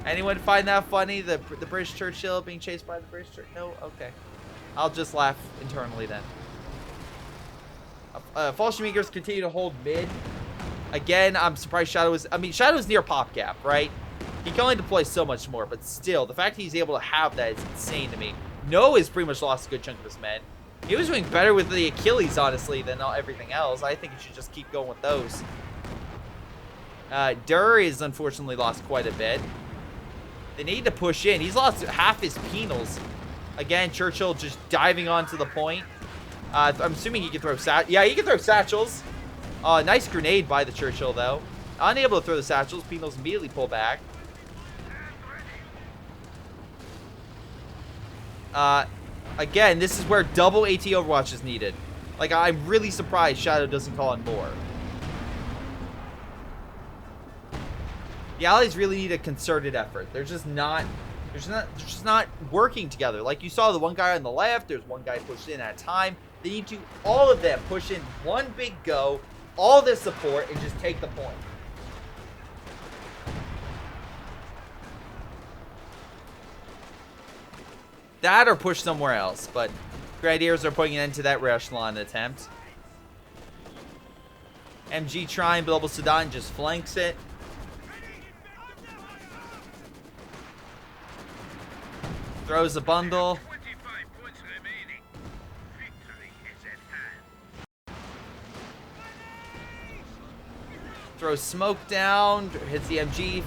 A: Anyone find that funny? The British Churchill being chased by the British Churchill? No? Okay. I'll just laugh internally then. Fallschirmjägers continue to hold mid. Again, I'm surprised Shadow is... I mean, Shadow is near pop cap, right? He can only deploy so much more, but still, the fact he's able to have that is insane to me. No has pretty much lost a good chunk of his men. He was doing better with the Achilles, honestly, than everything else. I think he should just keep going with those. Durr is unfortunately lost quite a bit. They need to push in. He's lost half his penals. Again, Churchill just diving onto the point. I'm assuming he can throw yeah, he can throw satchels. Nice grenade by the Churchill, though. Unable to throw the satchels. Penals immediately pull back. Again, this is where double AT Overwatch is needed. Like, I'm really surprised Shadow doesn't call in more. The allies really need a concerted effort. They're just not working together. Like you saw the one guy on the left, there's one guy pushed in at a time. They need to, all of them, push in one big go, all this support, and just take the point. That or push somewhere else, but Grenadiers are putting an end to that rear echelon attempt. MG trying, Global Sudan just flanks it. Throws a bundle. Throws smoke down, hits the MG.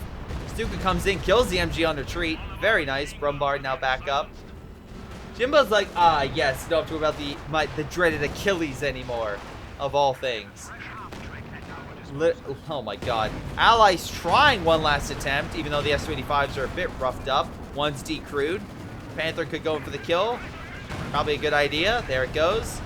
A: Stuka comes in, kills the MG on retreat. Very nice. Brumbard now back up. Jimbo's like, yes, don't have to worry about the dreaded Achilles anymore, of all things. Oh my god. Allies trying one last attempt, even though the S-25s are a bit roughed up. One's decrewed. Panther could go in for the kill. Probably a good idea. There it goes.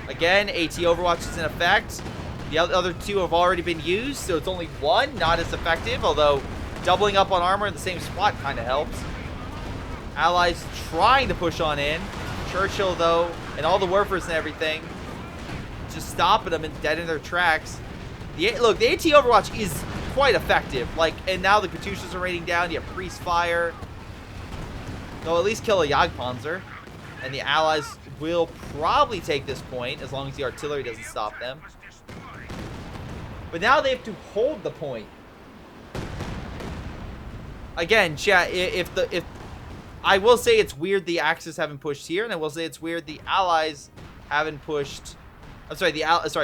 A: Again, AT Overwatch is in effect. The other two have already been used, so it's only one. Not as effective, although doubling up on armor in the same spot kind of helps. Allies trying to push on in. Churchill, though, and all the Werfers and everything, just stopping them and dead in their tracks. Look, the AT Overwatch is quite effective. Like, and now the Katyushas are raining down. You have Priest Fire. They'll at least kill a Jagdpanzer. And the Allies will probably take this point as long as the artillery doesn't stop them. But now they have to hold the point. Again, chat, if I will say it's weird the Axis haven't pushed here, and I will say it's weird the Allies haven't pushed. I'm sorry, they haven't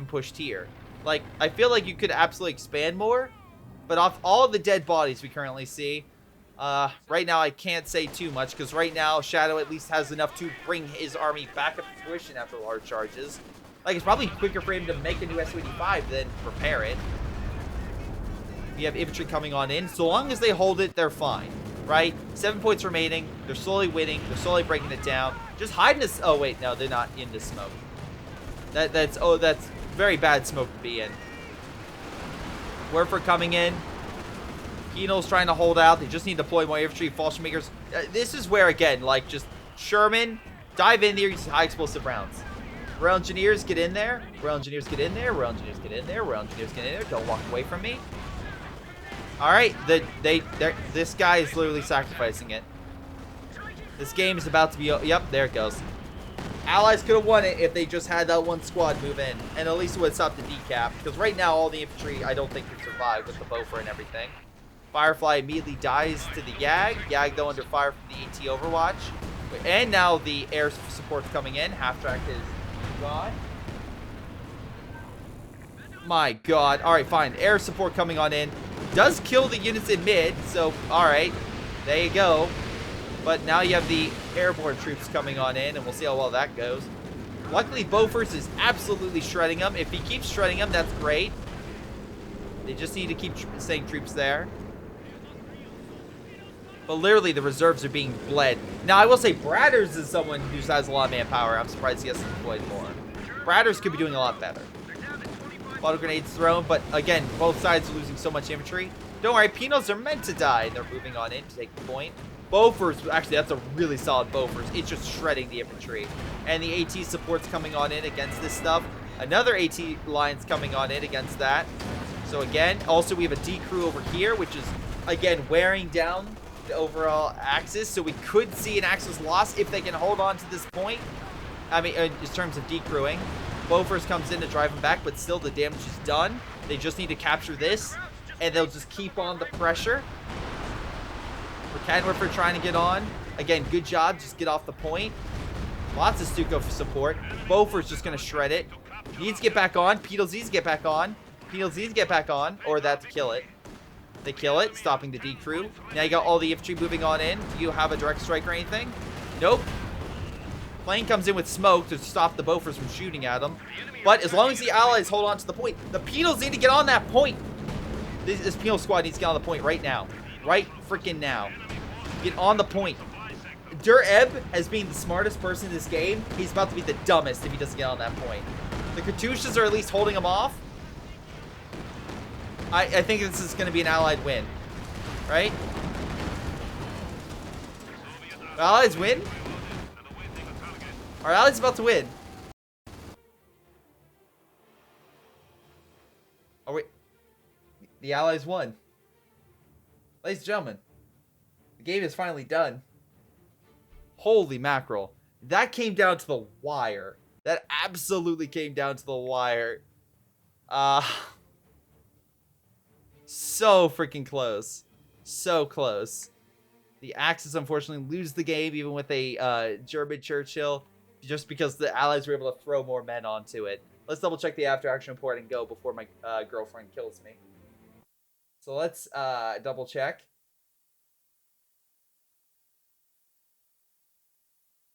A: pushed here. Like, I feel like you could absolutely expand more, but off all the dead bodies we currently see, right now I can't say too much, because right now Shadow at least has enough to bring his army back up to fruition after large charges. Like, it's probably quicker for him to make a new S-25 than repair it. You have infantry coming on in. So long as they hold it, they're fine, right? 7 points remaining. They're slowly winning. They're slowly breaking it down. Just hide in this. Oh, wait, no, they're not in the smoke. That's very bad smoke to be in. Werfer coming in. Penal's trying to hold out. They just need to deploy more infantry. Fallschirmjägers. This is where, again, like, just Sherman, dive in there, use high explosive rounds. Rail Engineers, get in there. Rail Engineers, get in there. Rail Engineers, get in there. Rail Engineers, get in there. Don't walk away from me. All right, this guy is literally sacrificing it. This game is about to be. Yep, there it goes. Allies could have won it if they just had that one squad move in, and at least it would stop the decap. Because right now, all the infantry, I don't think can survive with the Boffer and everything. Firefly immediately dies to the Yag. Yag, though, under fire from the AT Overwatch. And now the air support's coming in. Half track is gone. My god. Alright, fine. Air support coming on in. Does kill the units in mid, so alright. There you go. But now you have the airborne troops coming on in, and we'll see how well that goes. Luckily, Bofors is absolutely shredding them. If he keeps shredding them, that's great. They just need to keep staying troops there. But literally, the reserves are being bled. Now, I will say Bradders is someone who has a lot of manpower. I'm surprised he hasn't deployed more. Bradders could be doing a lot better. Bottle grenades thrown, but again, both sides are losing so much infantry. Don't worry, Penals are meant to die. They're moving on in to take the point. Bofors, actually, that's a really solid Bofors. It's just shredding the infantry. And the AT support's coming on in against this stuff. Another AT line's coming on in against that. So again, also we have a decrew over here, which is, again, wearing down the overall axis. So we could see an axis loss if they can hold on to this point. I mean, in terms of decrewing. Bofors comes in to drive them back, but still the damage is done. They just need to capture this, and they'll just keep on the pressure. Cadwerfer trying to get on. Again, good job. Just get off the point. Lots of Stuka support. Bofor's just going to shred it. Needs to get back on. Peedles needs to get back on. Penals need to get back on, or that to kill it. They kill it, stopping the D crew. Now you got all the infantry moving on in. Do you have a direct strike or anything? Nope. Plane comes in with smoke to stop the Bofors from shooting at them. But as long as the allies hold on to the point, the penals need to get on that point. This penal squad needs to get on the point right now. Right freaking now. Get on the point. Eb, as being the smartest person in this game, he's about to be the dumbest if he doesn't get on that point. The Katyushas are at least holding him off. I think this is going to be an allied win. Right? The allies win? Our allies about to win. Are we? The allies won. Ladies and gentlemen, the game is finally done. Holy mackerel. That came down to the wire. That absolutely came down to the wire. So freaking close. So close. The Axis unfortunately lose the game even with a German Churchill, just because the allies were able to throw more men onto it. Let's double check the after action report and go before my girlfriend kills me. So let's double check.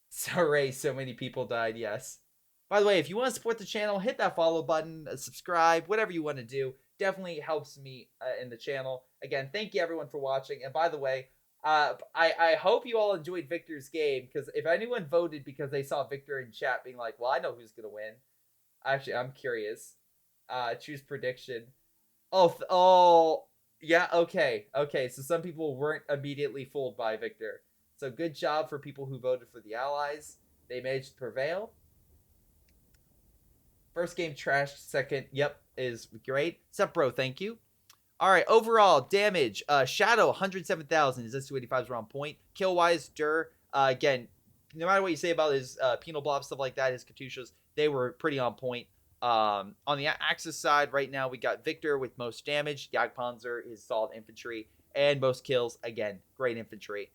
A: Sorry, so many people died, yes. By the way, if you want to support the channel, hit that follow button, subscribe, whatever you want to do. Definitely helps me in the channel. Again, thank you everyone for watching. And by the way, I hope you all enjoyed Victor's game, because if anyone voted because they saw Victor in chat being like, well, I know who's going to win. Actually, I'm curious. Choose prediction. Oh, yeah, okay. Okay, so some people weren't immediately fooled by Victor. So good job for people who voted for the allies. They managed to prevail. First game trashed. Second, yep, is great. Sup, bro, thank you. All right, overall damage. Shadow, 107,000. His S285s were on point. Kill-wise, again, no matter what you say about his penal blob, stuff like that, his Katyushas, they were pretty on point. On the Axis side, right now, we got Victor with most damage. Jagdpanzer is solid infantry. And most kills, again, great infantry.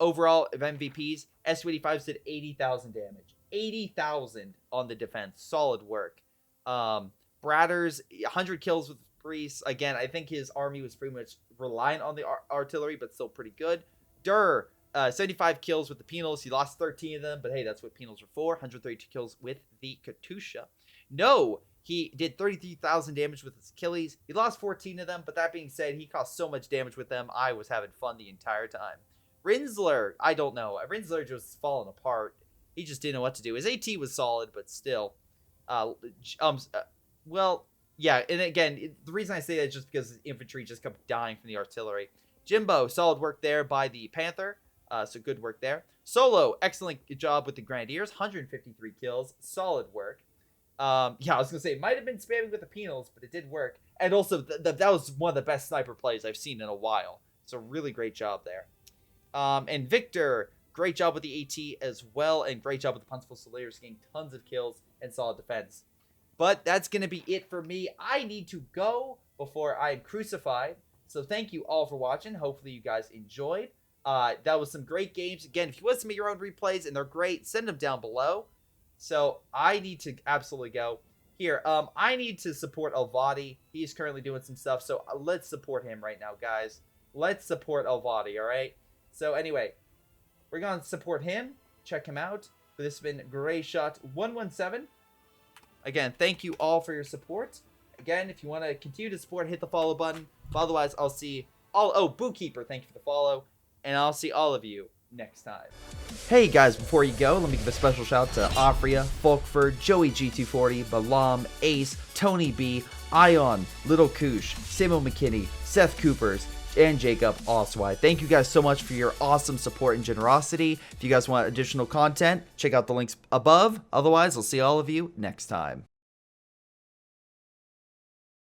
A: Overall, of MVPs, S285s did 80,000 damage. 80,000 on the defense. Solid work. Bratters, 100 kills with priests. Again, I think his army was pretty much reliant on the artillery, but still pretty good. 75 kills with the penals. He lost 13 of them, but hey, that's what penals are for. 132 kills with the Katyusha. No, he did 33,000 damage with his Achilles. He lost 14 of them, but that being said, he caused so much damage with them. I was having fun the entire time. Rinsler, I don't know. Rinsler just falling apart. He just didn't know what to do. His AT was solid, but still. Well, yeah, and again, the reason I say that is just because the infantry just kept dying from the artillery. Jimbo, solid work there by the Panther. So good work there. Solo, excellent job with the Grenadiers. 153 kills. Solid work. Yeah, I was going to say, it might have been spamming with the penals, but it did work. And also, that was one of the best sniper plays I've seen in a while. So really great job there. And Victor, great job with the AT as well, and great job with the Punctual Slayers, getting tons of kills and solid defense. But that's going to be it for me. I need to go before I'm crucified. So thank you all for watching. Hopefully you guys enjoyed. That was some great games. Again, if you want to make your own replays and they're great, send them down below. So I need to absolutely go. Here, I need to support Elvadi. He's currently doing some stuff, so let's support him right now, guys. Let's support Elvadi, all right? So anyway, we're going to support him. Check him out. This has been Greyshot117. Again, thank you all for your support. Again, if you want to continue to support, hit the follow button. Otherwise, I'll see all... Oh, Bootkeeper, thank you for the follow. And I'll see all of you next time. Hey guys, before you go, let me give a special shout out to Aphyria, Folkvard, Joey G240, Balam, Ace, Tony B, Ion, Little Koosh, Samuel McKinney, Seth Coopers, and Jacob Oswald. Thank you guys so much for your awesome support and generosity. If you guys want additional content, check out the links above. Otherwise, I'll see all of you next time.